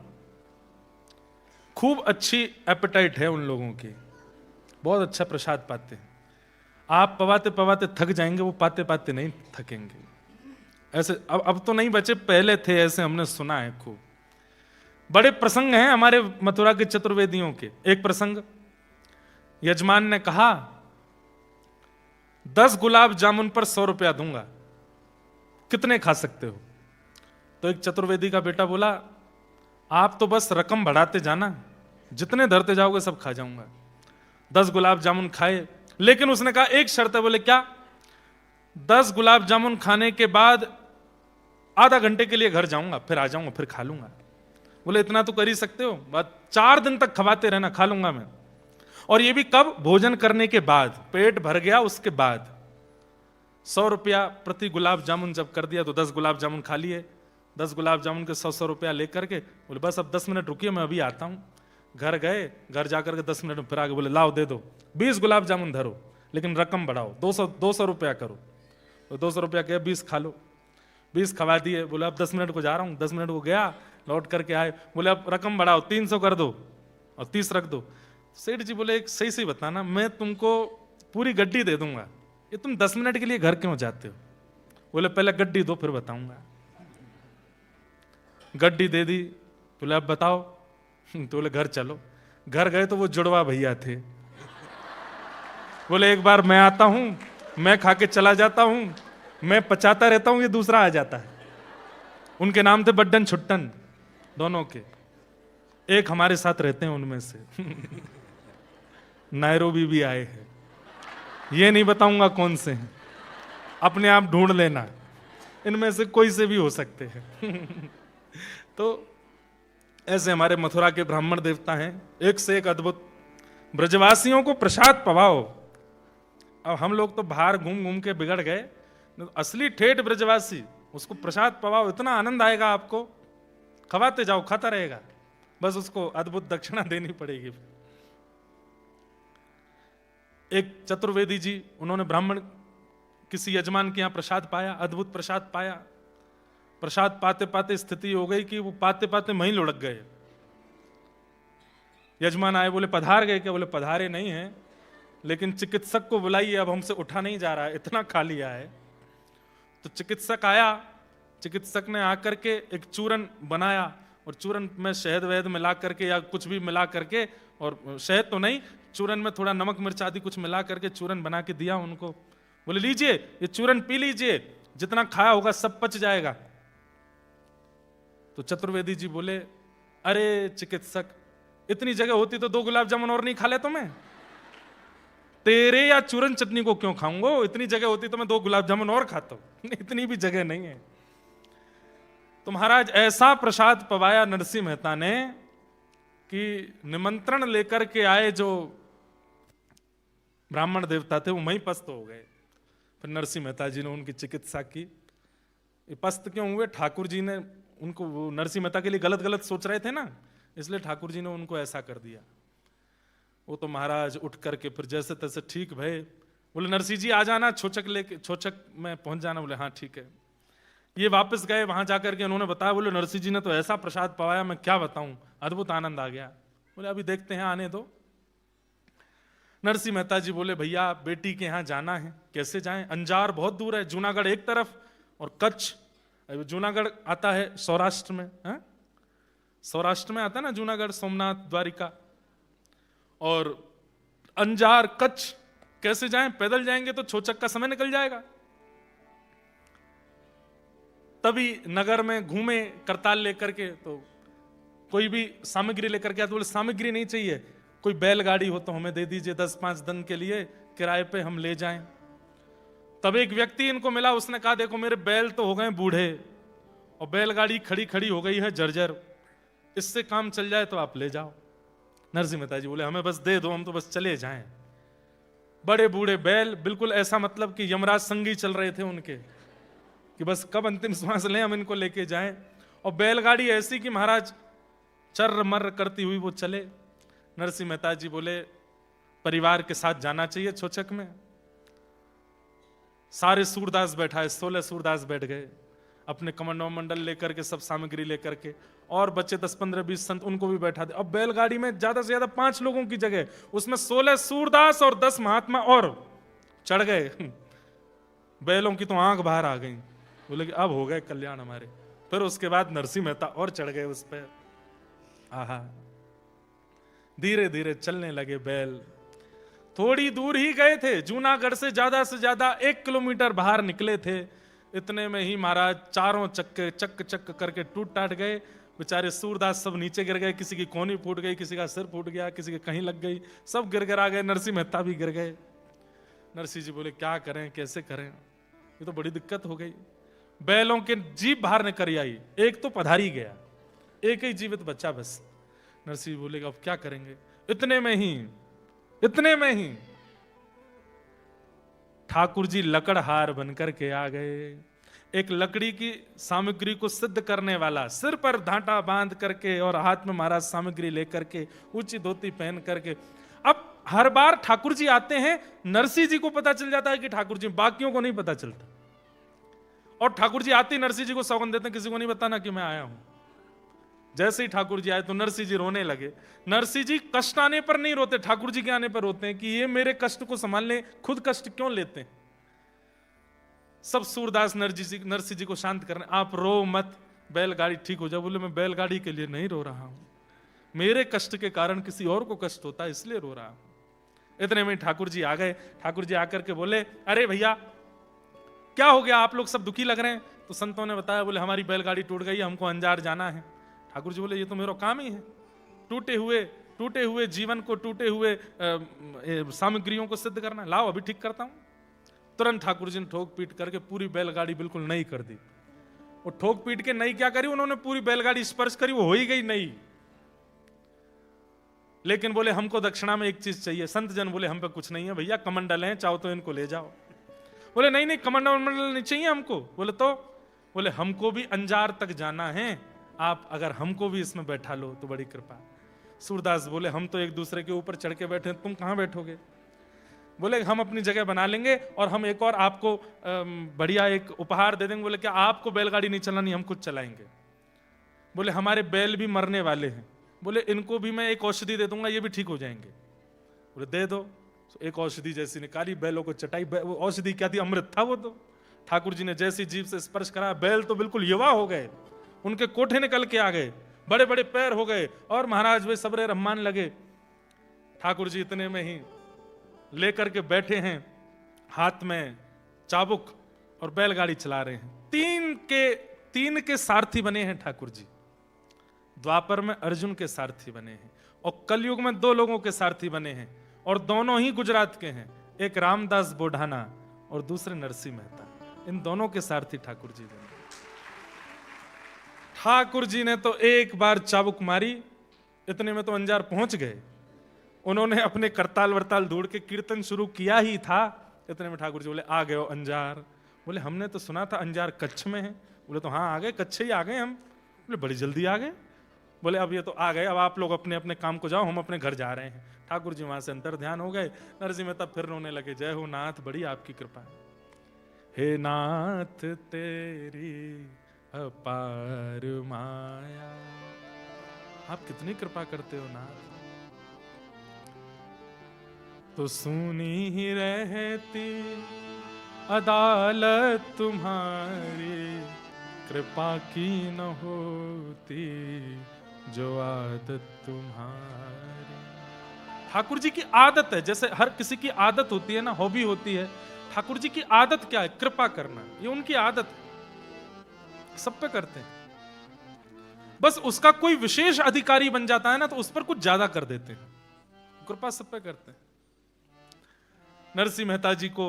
खूब अच्छी एपेटाइट है उन लोगों की, बहुत अच्छा प्रसाद पाते हैं। आप पवाते पवाते थक जाएंगे, वो पाते पाते नहीं थकेंगे। ऐसे अब तो नहीं बचे, पहले थे ऐसे, हमने सुना है खूब। बड़े प्रसंग हैं हमारे मथुरा के चतुर्वेदियों के। एक प्रसंग, यजमान ने कहा 10 गुलाब जामुन पर 100 रुपया दूंगा, कितने खा सकते हो? तो एक चतुर्वेदी का बेटा बोला, आप तो बस रकम बढ़ाते जाना, जितने धरते जाओगे सब खा जाऊंगा। 10 गुलाब जामुन खाए, लेकिन उसने कहा एक शर्त है। बोले क्या? 10 गुलाब जामुन खाने के बाद आधा घंटे के लिए घर जाऊंगा, फिर आ जाऊंगा, फिर खा लूंगा। बोले इतना तो कर ही सकते हो, बात 4 दिन तक खवाते रहना, खा लूंगा मैं। और ये भी कब? भोजन करने के बाद, पेट भर गया उसके बाद। 100 रुपया प्रति गुलाब जामुन जब कर दिया तो 10 गुलाब जामुन खा लिए। 10 गुलाब जामुन के 100 रुपया लेकर के बोले बस अब 10 मिनट रुकिए, मैं अभी आता हूं। घर गए, घर जाकर के 10 मिनट में फिर आगे बोले लाओ दे दो, 20 गुलाब जामुन धरो, लेकिन रकम बढ़ाओ, 200 रुपया करो। तो 200 रुपया कहे 20 खा लो, 20 खवा दिए। बोले अब 10 मिनट को जा रहा हूँ, 10 मिनट को गया, लौट करके आए, बोले अब रकम बढ़ाओ, 300 कर दो और 30 रख दो। सेठ जी बोले एक सही सही बताना, मैं तुमको पूरी गड्डी दे दूंगा, ये तुम 10 मिनट के लिए घर क्यों जाते हो? बोले पहले गड्डी दो फिर बताऊंगा। गड्डी दे दी। बोले अब बताओ। तो बोले घर चलो। घर गए तो वो जुड़वा भैया थे। बोले एक बार मैं आता हूं, मैं खा के चला जाता हूं, मैं पचाता रहता हूं, ये दूसरा आ जाता है। उनके नाम थे बड्डन छुट्टन दोनों के, एक हमारे साथ रहते हैं उनमें से। नायरोबी भी आए हैं, ये नहीं बताऊंगा कौन से हैं, अपने आप ढूंढ लेना, इनमें से कोई से भी हो सकते हैं। तो ऐसे हमारे मथुरा के ब्राह्मण देवता हैं, एक से एक अद्भुत। ब्रजवासियों को प्रसाद पवाओ। अब हम लोग तो बाहर घूम घूम के बिगड़ गए, असली ठेठ ब्रजवासी, उसको प्रसाद पवाओ, इतना आनंद आएगा आपको, खवाते जाओ, खाता रहेगा, बस उसको अद्भुत दक्षिणा देनी पड़ेगी। एक चतुर्वेदी जी, उन्होंने ब्राह्मण किसी यजमान के यहां प्रसाद पाया, अद्भुत प्रसाद पाया। प्रसाद पाते पाते स्थिति हो गई कि वो पाते पाते वहीं लुढ़क गए। यजमान आए, बोले पधार गए क्या? बोले पधारे नहीं है, लेकिन चिकित्सक को बुलाइए, अब हमसे उठा नहीं जा रहा है, इतना खा लिया है। तो चिकित्सक आया, चिकित्सक ने आकर के एक चूरन बनाया, और चूरन में शहद वहद मिला करके या कुछ भी मिला करके, और शहद तो नहीं, चूरन में थोड़ा नमक मिर्च आदि कुछ मिला करके चूरन बना के दिया उनको। बोले लीजिए ये चूरन पी लीजिए, जितना खाया होगा सब पच जाएगा। तो चतुर्वेदी जी बोले अरे चिकित्सक, इतनी जगह होती तो 2 गुलाब जामुन और नहीं खा लेता मैं? तेरे या चूरन चटनी को क्यों खाऊंगा? इतनी जगह होती तो मैं 2 गुलाब जामुन और खाता हूं, इतनी भी जगह नहीं है। तो महाराज ऐसा प्रसाद पवाया नरसिंह मेहता ने कि निमंत्रण लेकर के आए जो ब्राह्मण देवता थे वो वहीं पस्त हो गए। फिर नरसिंह मेहता जी ने उनकी चिकित्सा की। ये पस्त क्यों हुए? ठाकुर जी ने उनको, वो नरसिंह मेहता के लिए गलत गलत सोच रहे थे ना, इसलिए ठाकुर जी ने उनको ऐसा कर दिया। वो तो महाराज उठ करके फिर जैसे तैसे ठीक भय। बोले नरसिंह जी आ जाना, छोचक लेके, छोचक में पहुंच जाना। बोले हाँ ठीक है। ये वापस गए, वहां जाकर के उन्होंने बताया, बोले नरसिंह जी ने तो ऐसा प्रसाद पवाया, मैं क्या बताऊं, अद्भुत आनंद आ गया। बोले अभी देखते हैं, आने दो। नरसिंह मेहता जी बोले भैया बेटी के यहाँ जाना है, कैसे जाएं? अंजार बहुत दूर है, जूनागढ़ एक तरफ और कच्छ। जूनागढ़ आता है सौराष्ट्र में, है? सौराष्ट्र में आता है ना जूनागढ़, सोमनाथ, द्वारिका, और अंजार कच्छ कैसे जाएं? पैदल जाएंगे तो छोचक का समय निकल जाएगा। तभी नगर में घूमे करताल लेकर के, तो कोई भी सामग्री लेकर के आते, बोले सामग्री नहीं चाहिए, कोई बैलगाड़ी हो तो हमें दे दीजिए, 10-5 दिन के लिए किराए पे हम ले जाएं। तब एक व्यक्ति इनको मिला, उसने कहा देखो मेरे बैल तो हो गए बूढ़े और बैलगाड़ी खड़ी खड़ी हो गई है जर्जर, इससे काम चल जाए तो आप ले जाओ। नरसिंह मेहता जी बोले हमें बस दे दो, हम तो बस चले जाएं। बड़े बूढ़े बैल, बिल्कुल ऐसा मतलब कि यमराज संगी चल रहे थे उनके, कि बस कब अंतिम श्वास लें हम इनको लेके जाएं। और बैलगाड़ी ऐसी कि महाराज चर्र मर्र करती हुई वो चले। नरसिंह मेहता जी बोले परिवार के साथ जाना चाहिए छोचक में। सारे सूरदास बैठा है, 16 सूरदास बैठ गए अपने कमंडल मंडल लेकर के, सब सामग्री लेकर के, और बच्चे 10 15 20 संत उनको भी बैठा दे। अब बैलगाड़ी में ज्यादा से ज्यादा 5 लोगों की जगह, उसमें 16 सूरदास और 10 महात्मा और चढ़ गए। बैलों की तो आंख बाहर आ गई। बोले कि अब हो गए कल्याण हमारे। फिर उसके बाद नरसिंह मेहता और चढ़ गए उस पर। आहा, धीरे धीरे चलने लगे बैल। थोड़ी दूर ही गए थे, जूनागढ़ से ज्यादा 1 किलोमीटर बाहर निकले थे। इतने में ही महाराज चारों चक्के चक चक करके टूट टाट गए। बेचारे सूरदास सब नीचे गिर गए, किसी की कोहनी फूट गई, किसी का सिर फूट गया, किसी के कहीं लग गई, सब गिर गिरा गए। नरसिंह मेहता भी गिर गए। नरसिंह जी बोले क्या करें, कैसे करें, ये तो बड़ी दिक्कत हो गई। बैलों के जीभ बाहर निकल आई, एक तो पधारी गया, एक ही जीवित बच्चा बस। नरसिंह बोले अब क्या करेंगे। इतने में ही ठाकुर जी लकड़हार बनकर के आ गए। एक लकड़ी की सामग्री को सिद्ध करने वाला, सिर पर धांटा बांध करके और हाथ में महाराज सामग्री लेकर के, ऊंची धोती पहन करके। अब हर बार ठाकुर जी आते हैं, नरसिंह जी को पता चल जाता है कि ठाकुर जी, बाकियों को नहीं पता चलता। और ठाकुर जी आते ही नरसिंह जी को सौगंध देते हैं, किसी को नहीं बताना कि मैं आया हूं। जैसे ही ठाकुर जी आए तो नरसिंह जी रोने लगे। नरसिंह जी कष्ट आने पर नहीं रोते, ठाकुर जी के आने पर रोते हैं कि ये मेरे कष्ट को संभालने खुद कष्ट क्यों लेते हैं। सब सूरदास नरसिंह जी को शांत करने, आप रो मत, बैलगाड़ी ठीक हो जाए। बोले मैं बैलगाड़ी के लिए नहीं रो रहा हूं, मेरे कष्ट के कारण किसी और को कष्ट होता है इसलिए रो रहा हूं। इतने में ठाकुर जी आ गए। ठाकुर जी आकर के बोले अरे भैया क्या हो गया, आप लोग सब दुखी लग रहे हैं। तो संतों ने बताया, बोले हमारी बैलगाड़ी टूट गई, हमको अंजार जाना है। ठाकुर जी बोले ये तो मेरा काम ही है, टूटे हुए जीवन को, टूटे हुए सामग्रियों को सिद्ध करना। लाओ अभी ठीक करता हूं। तुरंत ठाकुर जी ने ठोक पीट करके पूरी बैलगाड़ी बिल्कुल नई कर दी। वो ठोक पीट के नई क्या करी, उन्होंने पूरी बैलगाड़ी स्पर्श करी, वो हो ही गई नई। लेकिन बोले हमको दक्षिणा में एक चीज चाहिए। संत जन बोले हम पे कुछ नहीं है भैया, कमंडल हैं, चाहो तो इनको ले जाओ। बोले नहीं कमंडल नहीं चाहिए हमको। बोले तो, बोले हमको भी अंजार तक जाना है, आप अगर हमको भी इसमें बैठा लो तो बड़ी कृपा। सूरदास बोले हम तो एक दूसरे के ऊपर चढ़ के बैठे, तुम कहां बैठोगे। बोले हम अपनी जगह बना लेंगे और हम एक और आपको बढ़िया एक उपहार दे देंगे। बोले क्या आपको बैलगाड़ी नहीं चलानी, हम खुद चलाएंगे। बोले हमारे बैल भी मरने वाले हैं, बोले इनको भी मैं एक औषधि दे दूंगा, ये भी ठीक हो जाएंगे। बोले दे दो। एक औषधि जैसी निकाली, बैलों को चटाई। वो औषधि क्या थी, अमृत था वो तो। ठाकुर जी ने जैसी जीभ से स्पर्श करा, बैल तो बिल्कुल युवा हो गए, उनके कोठे निकल के आ गए, बड़े बड़े पैर हो गए, और महाराज वे सबरे रहमान लगे। ठाकुर जी इतने में ही लेकर के बैठे हैं, हाथ में चाबुक और बैलगाड़ी चला रहे हैं। तीन के सारथी बने हैं ठाकुर जी। द्वापर में अर्जुन के सारथी बने हैं और कलयुग में 2 लोगों के सारथी बने हैं, और दोनों ही गुजरात के हैं, एक रामदास बोढ़ाना और दूसरे नरसिंह मेहता। इन दोनों के सारथी ठाकुर जी बने। ठाकुर जी ने तो एक बार चाबुक मारी, इतने में तो अंजार पहुंच गए। उन्होंने अपने करताल वरताल ढूंढ के कीर्तन शुरू किया ही था, इतने में ठाकुर जी बोले आ गए हो अंजार। बोले हमने तो सुना था अंजार कच्छ में है। बोले तो हाँ आ गए, कच्छ ही आ गए हम। बोले बड़ी जल्दी आ गए। बोले अब ये तो आ गए, अब आप लोग अपने अपने काम को जाओ, हम अपने घर जा रहे हैं। ठाकुर जी वहां से अंतर ध्यान हो गए। नरसिंह मेहता फिर रोने लगे, जय हो नाथ, बड़ी आपकी कृपा है। हे नाथ तेरी अपार माया, आप कितनी कृपा करते हो नाथ। तो सुनी ही रहती अदालत तुम्हारी, कृपा की न होती जो आदत तुम्हारी। ठाकुर जी की आदत है, जैसे हर किसी की आदत होती है ना, हॉबी होती है। ठाकुर जी की आदत क्या है, कृपा करना। ये उनकी आदत है, सब पे करते हैं। बस उसका कोई विशेष अधिकारी बन जाता है ना, तो उस पर कुछ ज्यादा कर देते हैं। कृपा सब पे करते हैं। नरसिंह मेहता जी को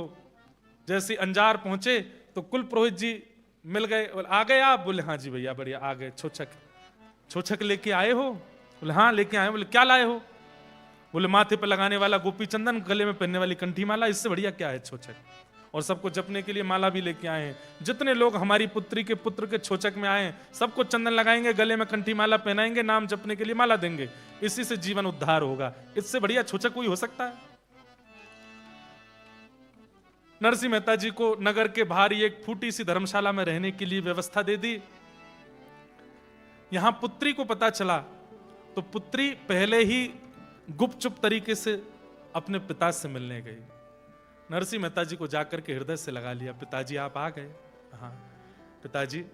जैसे अंजार पहुंचे तो कुल पुरोहित जी मिल गए। आ गए आप? बोले हाँ जी भैया बढ़िया आ गए। छोछक लेके आए हो? बोले हाँ लेके आए। बोले क्या लाए हो? बोले माथे पे लगाने वाला गोपी चंदन, गले में पहनने वाली कंठी माला, इससे बढ़िया क्या है छोछक। और सबको जपने के लिए माला भी लेके आए हैं। जितने लोग हमारी पुत्री के पुत्र के छोचक में आए हैं, सबको चंदन लगाएंगे, गले में कंठी माला पहनाएंगे, नाम जपने के लिए माला देंगे। इसी से जीवन उद्धार होगा। इससे बढ़िया छोचक कोई हो सकता है? नरसिंह मेहता जी को नगर के बाहर ही एक फूटी सी धर्मशाला में रहने के लिए व्यवस्था दे दी। यहां पुत्री को पता चला तो पुत्री पहले ही गुपचुप तरीके से अपने पिता से मिलने गई। नरसिंह मेहता जी को जाकर के हृदय से लगा लिया, पिताजी आप आ गए? हाँ पिताजी,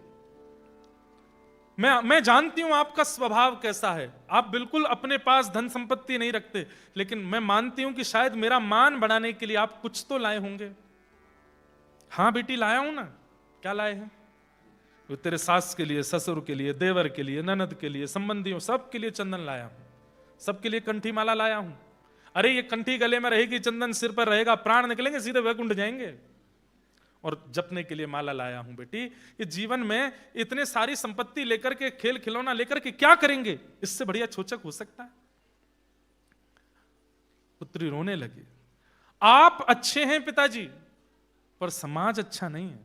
मैं जानती हूं आपका स्वभाव कैसा है, आप बिल्कुल अपने पास धन संपत्ति नहीं रखते, लेकिन मैं मानती हूं कि शायद मेरा मान बढ़ाने के लिए आप कुछ तो लाए होंगे। हाँ बेटी लाया हूं ना। क्या लाए हैं? वो तेरे सास के लिए, ससुर के लिए, देवर के लिए, ननद के लिए, संबंधियों सबके लिए चंदन लाया हूं, सबके लिए कंठी माला लाया हूं। अरे ये कंठी गले में रहेगी, चंदन सिर पर रहेगा, प्राण निकलेंगे, सीधे वैकुंठ जाएंगे। और जपने के लिए माला लाया हूं बेटी। ये जीवन में इतने सारी संपत्ति लेकर के, खेल खिलौना लेकर के क्या करेंगे? इससे बढ़िया छोचक हो सकता है? पुत्री रोने लगी। आप अच्छे हैं पिताजी, पर समाज अच्छा नहीं है।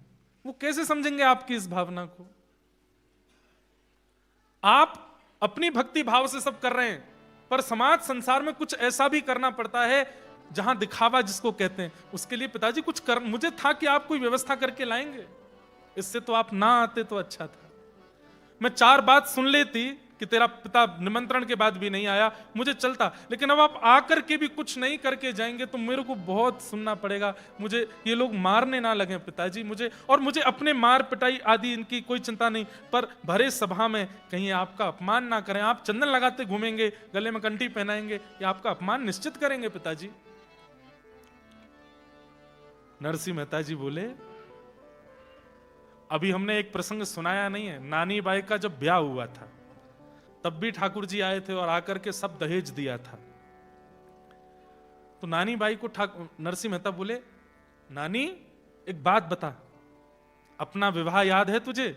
वो कैसे समझेंगे आपकी इस भावना को? आप अपनी भक्ति भाव से सब कर रहे हैं, पर समाज संसार में कुछ ऐसा भी करना पड़ता है जहां दिखावा जिसको कहते हैं। उसके लिए पिताजी कुछ कर, मुझे था कि आप कोई व्यवस्था करके लाएंगे, इससे तो आप ना आते तो अच्छा था। मैं 4 बात सुन लेती कि तेरा पिता निमंत्रण के बाद भी नहीं आया, मुझे चलता, लेकिन अब आप आकर के भी कुछ नहीं करके जाएंगे तो मेरे को बहुत सुनना पड़ेगा। मुझे ये लोग मारने ना लगे पिताजी, मुझे अपने मार पिटाई आदि इनकी कोई चिंता नहीं, पर भरे सभा में कहीं आपका अपमान ना करें। आप चंदन लगाते घूमेंगे, गले में कंठी पहनाएंगे, ये आपका अपमान निश्चित करेंगे पिताजी। नरसिंह मेहता जी बोले, अभी हमने एक प्रसंग सुनाया नहीं है। नानी बाई का जब ब्याह हुआ था तब भी ठाकुर जी आए थे और आकर के सब दहेज दिया था। तो नानी बाई को नरसिंह मेहता बोले, नानी एक बात बता, अपना विवाह याद है तुझे?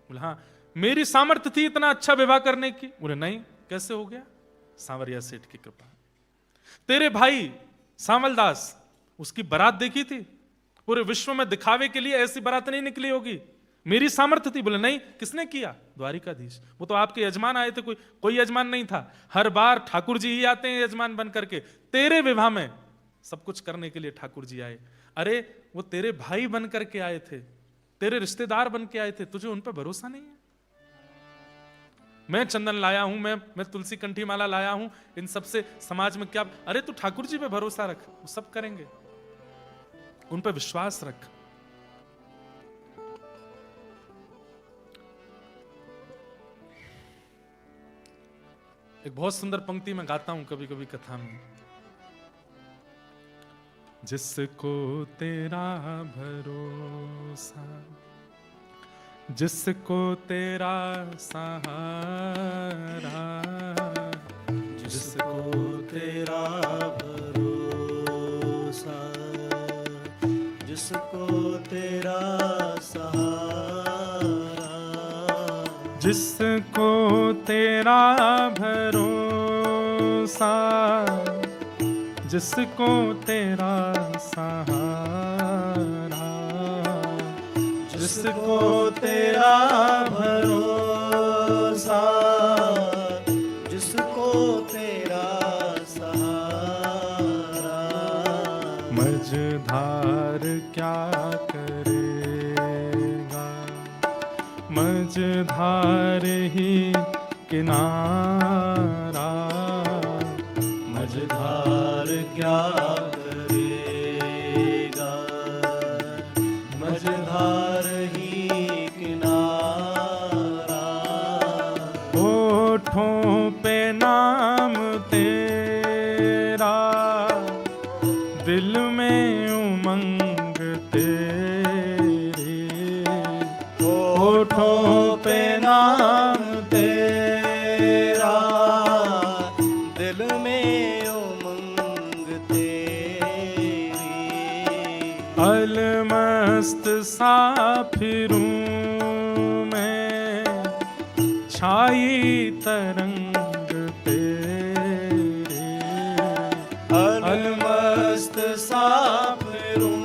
बोले हाँ। मेरी सामर्थ्य थी इतना अच्छा विवाह करने की? बोले नहीं। कैसे हो गया? सांवरिया सेठ की कृपा। तेरे भाई सांवलदास, उसकी बारात देखी थी? पूरे विश्व में दिखावे के लिए ऐसी बारात नहीं निकली होगी, मेरी सामर्थ्य थी। बोले नहीं। किसने किया? द्वारिकाधीश। वो तो आपके यजमान आए थे, कोई यजमान नहीं था। हर बार ठाकुर जी ही आते हैं यजमान बन करके। तेरे विवाह में सब कुछ करने के लिए ठाकुर जी आए। अरे वो तेरे भाई बन करके आए थे, तेरे रिश्तेदार बन के आए थे, तुझे उन पर भरोसा नहीं है? मैं चंदन लाया हूं, मैं तुलसी कंठी माला लाया हूं, इन सबसे समाज में क्या? अरे तू ठाकुर जी पे भरोसा रख, वो सब करेंगे, उन पर विश्वास रख। एक बहुत सुंदर पंक्ति में गाता हूं कभी कभी कथा में। जिसको तेरा भरोसा, जिसको तेरा सहारा, जिसको तेरा भरोसा, जिसको तेरा सहारा, जिसको तेरा भरोसा, जिसको तेरा सहारा, जिसको तेरा भरोसा, जिसको तेरा सहारा, मझधार क्या करेगा, मझधार ही किनारा, मझधार क्या करेगा, मझधार ही किनारा, होठों पे नाम तेरा, दिल में उमंग तेरी, होठों पे नाम तेरा, दिल में उमंग तेरी, अलमस्त सा फिरूं मैं, छाई तरंग तेरे, अलमस्त सा फिरूं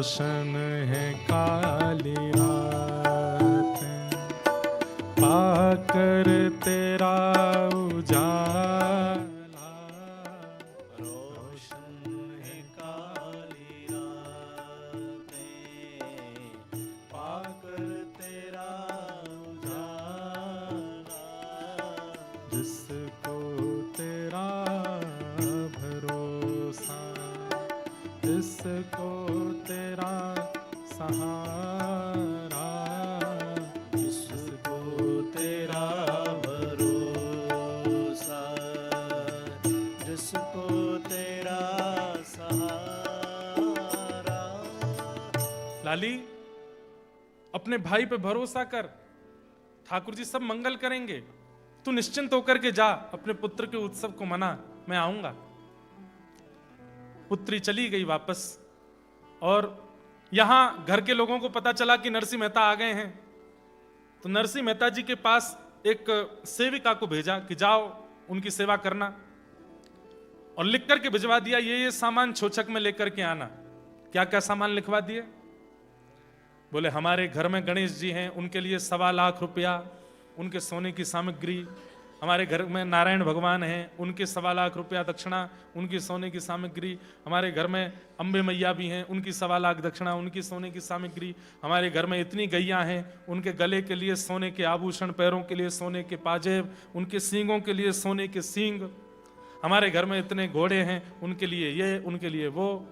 रोशन है काली रातें, पाकर तेरा उजाला। रोशन है काली रातें, पाकर तेरा उजाला। जिसको तेरा भरोसा, जिसको तेरा सहारा, जिसको तेरा भरोसा, जिसको तेरा सहारा। लाली अपने भाई पे भरोसा कर, ठाकुर जी सब मंगल करेंगे। तू निश्चिंत होकर के जा, अपने पुत्र के उत्सव को मना, मैं आऊंगा। पुत्री चली गई वापस, और यहां घर के लोगों को पता चला कि नरसिंह मेहता आ गए हैं। तो नरसिंह मेहता जी के पास एक सेविका को भेजा कि जाओ उनकी सेवा करना, और लिख करके भिजवा दिया ये सामान छोचक में लेकर के आना। क्या क्या सामान लिखवा दिए? बोले हमारे घर में गणेश जी हैं, उनके लिए 1.25 लाख रुपया, उनके सोने की सामग्री। हमारे घर में नारायण भगवान हैं, उनके 1.25 लाख रुपया दक्षिणा, उनकी सोने की सामग्री। हमारे घर में अम्बे मैया भी हैं, उनकी 1.25 लाख दक्षिणा, उनकी सोने की सामग्री। हमारे घर में इतनी गैया हैं, उनके गले के लिए सोने के आभूषण, पैरों के लिए सोने के पाजेब, उनके सींगों के लिए सोने के सींग। हमारे घर में इतने घोड़े हैं, उनके लिए ये, उनके लिए वो,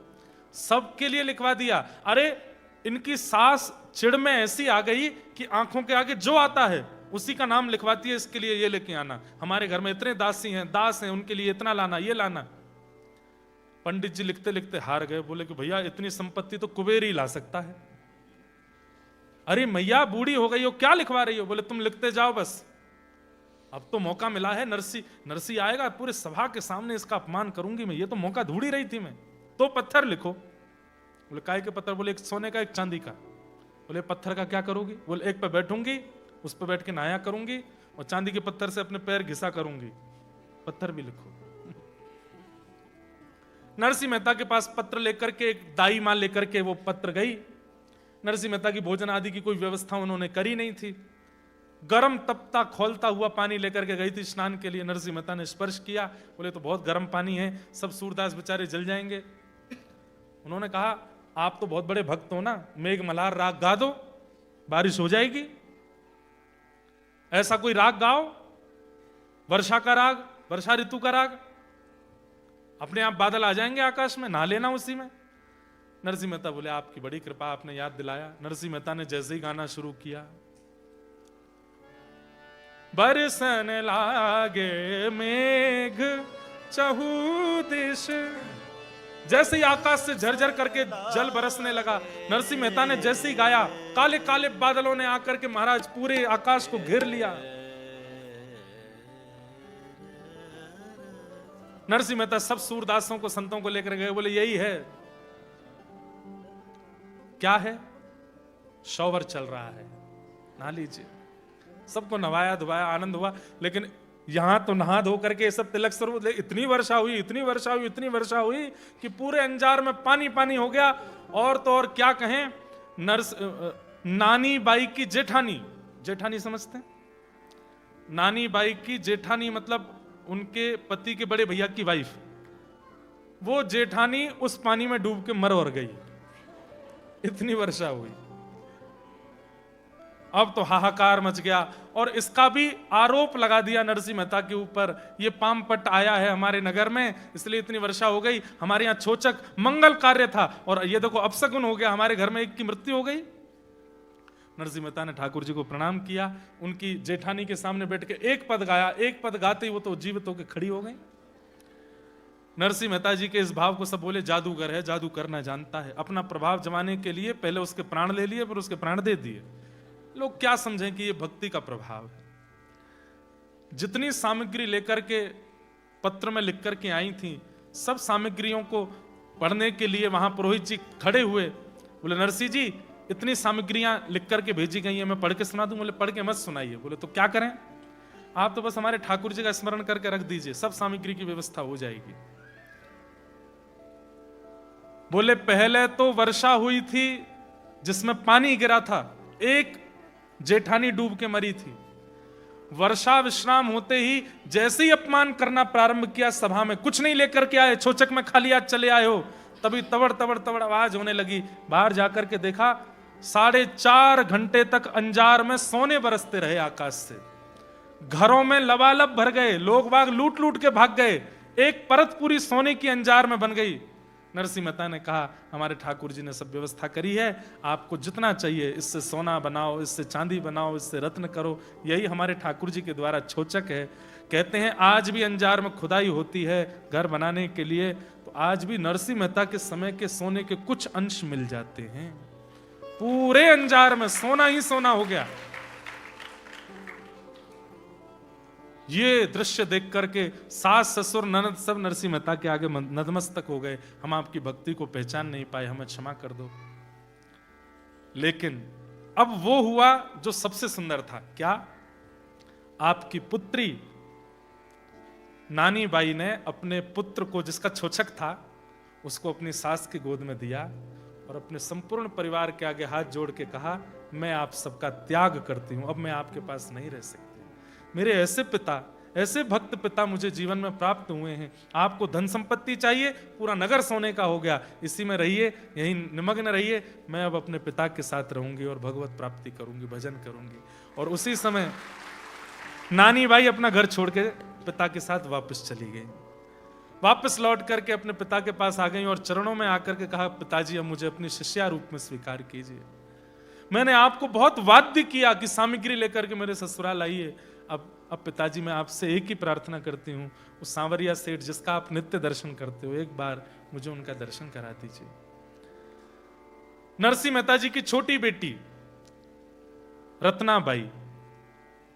सबके लिए लिखवा दिया। अरे इनकी सास चिड़ में ऐसी आ गई कि आंखों के आगे जो आता है उसी का नाम लिखवाती है, इसके लिए ये लेके आना। हमारे घर में इतने दासी हैं, दास हैं, उनके लिए इतना लाना, ये लाना। पंडित जी लिखते लिखते हार गए, बोले कि भैया इतनी संपत्ति तो कुबेर ही ला सकता है। अरे मैया बूढ़ी हो गई हो, क्या लिखवा रही हो? बोले तुम लिखते जाओ बस, अब तो मौका मिला है। नरसी आएगा, पूरे सभा के सामने इसका अपमान करूंगी मैं, ये तो मौका ढूंढ ही रही थी मैं। तो पत्थर लिखो। बोले काय के पत्थर? बोले एक सोने का, एक चांदी का। बोले पत्थर का क्या करोगी? बोले एक पे बैठूंगी, उस पर बैठ के नहाया करूंगी, और चांदी के पत्थर से अपने पैर घिसा करूंगी। पत्थर भी लिखो। नरसिंह मेहता के पास पत्र लेकर के, एक दाई मां लेकर के वो पत्र गई। नरसिंह मेहता की भोजन आदि की कोई व्यवस्था उन्होंने करी नहीं थी। गरम तपता खोलता हुआ पानी लेकर के गई थी स्नान के लिए। नरसिंह मेहता ने स्पर्श किया, बोले तो बहुत गर्म पानी है, सब सूरदास बेचारे जल जाएंगे। उन्होंने कहा आप तो बहुत बड़े भक्त हो ना, मेघ मल्हार राग गा दो, बारिश हो जाएगी। ऐसा कोई राग गाओ, वर्षा का राग, वर्षा ऋतु का राग, अपने आप बादल आ जाएंगे आकाश में, नहा लेना उसी में। नरसिंह मेहता बोले आपकी बड़ी कृपा, आपने याद दिलाया। नरसिंह मेहता ने जैसे ही गाना शुरू किया, बरसन लागे मेघ चहु दिश, जैसे ही आकाश से झरझर करके जल बरसने लगा। नरसिंह मेहता ने जैसे ही गाया, काले काले बादलों ने आकर के महाराज पूरे आकाश को घेर लिया। नरसिंह मेहता सब सूरदासों को, संतों को लेकर गए, बोले यही है। क्या है? शौवर चल रहा है, नहा लीजिए। सबको नवाया धुवाया, आनंद हुआ। लेकिन यहां तो नहा धो करके सब तिलक स्वरूप, इतनी वर्षा हुई, इतनी वर्षा हुई, इतनी वर्षा हुई कि पूरे अंजार में पानी पानी हो गया। और तो और क्या कहें, नानी बाई की जेठानी, जेठानी समझते हैं? नानी बाई की जेठानी मतलब उनके पति के बड़े भैया की वाइफ, वो जेठानी उस पानी में डूब के मर और गई, इतनी वर्षा हुई। अब तो हाहाकार मच गया, और इसका भी आरोप लगा दिया नरसिंह मेहता के ऊपर, ये पामपट आया है हमारे नगर में, इसलिए इतनी वर्षा हो गई। हमारे यहाँ छोचक मंगल कार्य था, और ये देखो अपशकुन हो गया, हमारे घर में एक की मृत्यु हो गई। नरसिंह मेहता ने ठाकुर जी को प्रणाम किया, उनकी जेठानी के सामने बैठ के एक पद गाया। एक पद गाते ही वो तो जीवित होकर खड़ी हो गई। नरसिंह मेहता जी के इस भाव को सब बोले जादूगर है, जादू करना जानता है। अपना प्रभाव जमाने के लिए पहले उसके प्राण ले लिए, फिर उसके प्राण दे दिए। लोग क्या समझें कि ये भक्ति का प्रभाव है। जितनी सामग्री लेकर के पत्र में लिख करके आई थी, सब सामग्रियों को पढ़ने के लिए वहां पुरोहित जी खड़े हुए। बोले नरसिंह जी इतनी सामग्रियां लिख करके भेजी गई हैं, मैं पढ़ के सुना दूं? बोले पढ़ के मत सुनाइए। बोले तो क्या करें? आप तो बस हमारे ठाकुर जी का स्मरण करके रख दीजिए, सब सामग्री की व्यवस्था हो जाएगी। बोले पहले तो वर्षा हुई थी जिसमें पानी गिरा था, एक जेठानी डूब के मरी थी। वर्षा विश्राम होते ही जैसे ही अपमान करना प्रारंभ किया सभा में, कुछ नहीं लेकर के आए, छोचक में खाली हाथ चले आए हो, तभी तबड़ तबड़ तबड़ आवाज होने लगी। बाहर जाकर के देखा 4.5 घंटे तक अंजार में सोने बरसते रहे आकाश से। घरों में लबालब भर गए, लोग बाग लूट लूट के भाग गए, एक परत पूरी सोने की अंजार में बन गई। नरसिंह मेहता ने कहा हमारे ठाकुर जी ने सब व्यवस्था करी है, आपको जितना चाहिए इससे सोना बनाओ, इससे चांदी बनाओ, इससे रत्न करो, यही हमारे ठाकुर जी के द्वारा छोचक है। कहते हैं आज भी अंजार में खुदाई होती है घर बनाने के लिए, तो आज भी नरसिंह मेहता के समय के सोने के कुछ अंश मिल जाते हैं। पूरे अंजार में सोना ही सोना हो गया। ये दृश्य देख करके सास ससुर ननद सब नरसिंह मेहता के आगे नतमस्तक हो गए। हम आपकी भक्ति को पहचान नहीं पाए, हमें क्षमा कर दो। लेकिन अब वो हुआ जो सबसे सुंदर था। क्या? आपकी पुत्री नानी बाई ने अपने पुत्र को, जिसका छोचक था, उसको अपनी सास की गोद में दिया और अपने संपूर्ण परिवार के आगे हाथ जोड़ के कहा मैं आप सबका त्याग करती हूं, अब मैं आपके पास नहीं रह सकती। मेरे ऐसे पिता, ऐसे भक्त पिता मुझे जीवन में प्राप्त हुए हैं। आपको धन संपत्ति चाहिए, पूरा नगर सोने का हो गया, इसी में रहिए, यही निमग्न रहिए, मैं अब अपने पिता के साथ रहूंगी और भगवत प्राप्ति करूंगी, भजन करूंगी। और उसी समय नानी बाई अपना घर छोड़ के पिता के साथ वापस चली गई। वापस लौट करके अपने पिता के पास आ गई और चरणों में आकर के कहा पिताजी अब मुझे अपनी शिष्या रूप में स्वीकार कीजिए। मैंने आपको बहुत वाद्य किया कि सामग्री लेकर के मेरे ससुराल आइए। अब पिताजी मैं आपसे एक ही प्रार्थना करती हूँ, उस सांवरिया सेठ जिसका आप नित्य दर्शन करते हो, एक बार मुझे उनका दर्शन करा दीजिए। नरसिंह मेहता जी की छोटी बेटी रत्नाबाई,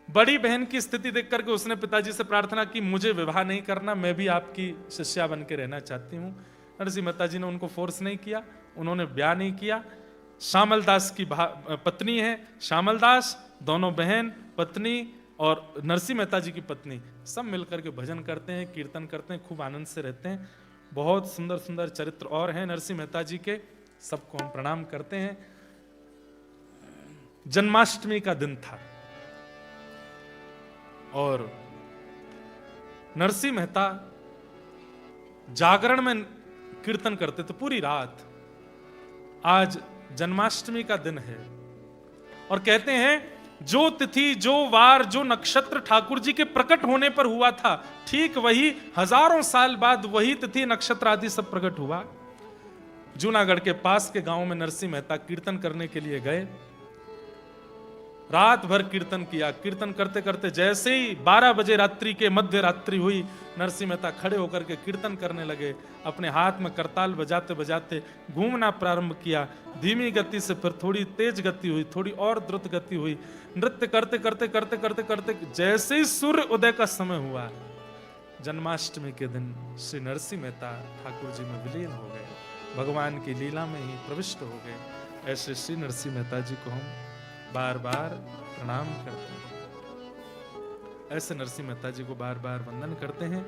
बड़ी बहन की स्थिति देख करके उसने पिताजी से प्रार्थना की मुझे विवाह नहीं करना, मैं भी आपकी शिष्या बन के रहना चाहती हूँ। नरसिंह मेहता जी ने उनको फोर्स नहीं किया, उन्होंने ब्याह नहीं किया। श्यामल दास की पत्नी है, श्यामल दास, दोनों बहन पत्नी और नरसिंह मेहता जी की पत्नी सब मिलकर के भजन करते हैं, कीर्तन करते हैं, खूब आनंद से रहते हैं। बहुत सुंदर सुंदर चरित्र और हैं नरसिंह मेहता जी के, सबको हम प्रणाम करते हैं। जन्माष्टमी का दिन था और नरसिंह मेहता जागरण में कीर्तन करते थे पूरी रात। आज जन्माष्टमी का दिन है और कहते हैं जो तिथि, जो वार, जो नक्षत्र ठाकुर जी के प्रकट होने पर हुआ था, ठीक वही हजारों साल बाद वही तिथि नक्षत्र आदि सब प्रकट हुआ। जूनागढ़ के पास के गांव में नरसिंह मेहता कीर्तन करने के लिए गए। रात भर कीर्तन किया। कीर्तन करते करते जैसे ही 12 बजे रात्रि के मध्य रात्रि हुई, नरसिंह मेहता खड़े होकर के कीर्तन करने लगे। अपने हाथ में करताल बजाते बजाते घूमना प्रारंभ किया। धीमी गति से फिर थोड़ी तेज गति हुई, थोड़ी और द्रुत गति हुई। नृत्य करते करते करते करते करते जैसे ही सूर्य उदय का समय हुआ, जन्माष्टमी के दिन श्री नरसिंह मेहता ठाकुर जी में विलीन हो गए, भगवान की लीला में ही प्रविष्ट हो गए। ऐसे श्री नरसिंह मेहता जी को हम बार बार प्रणाम करते हैं, ऐसे नरसिंह मेहता जी को बार बार वंदन करते हैं।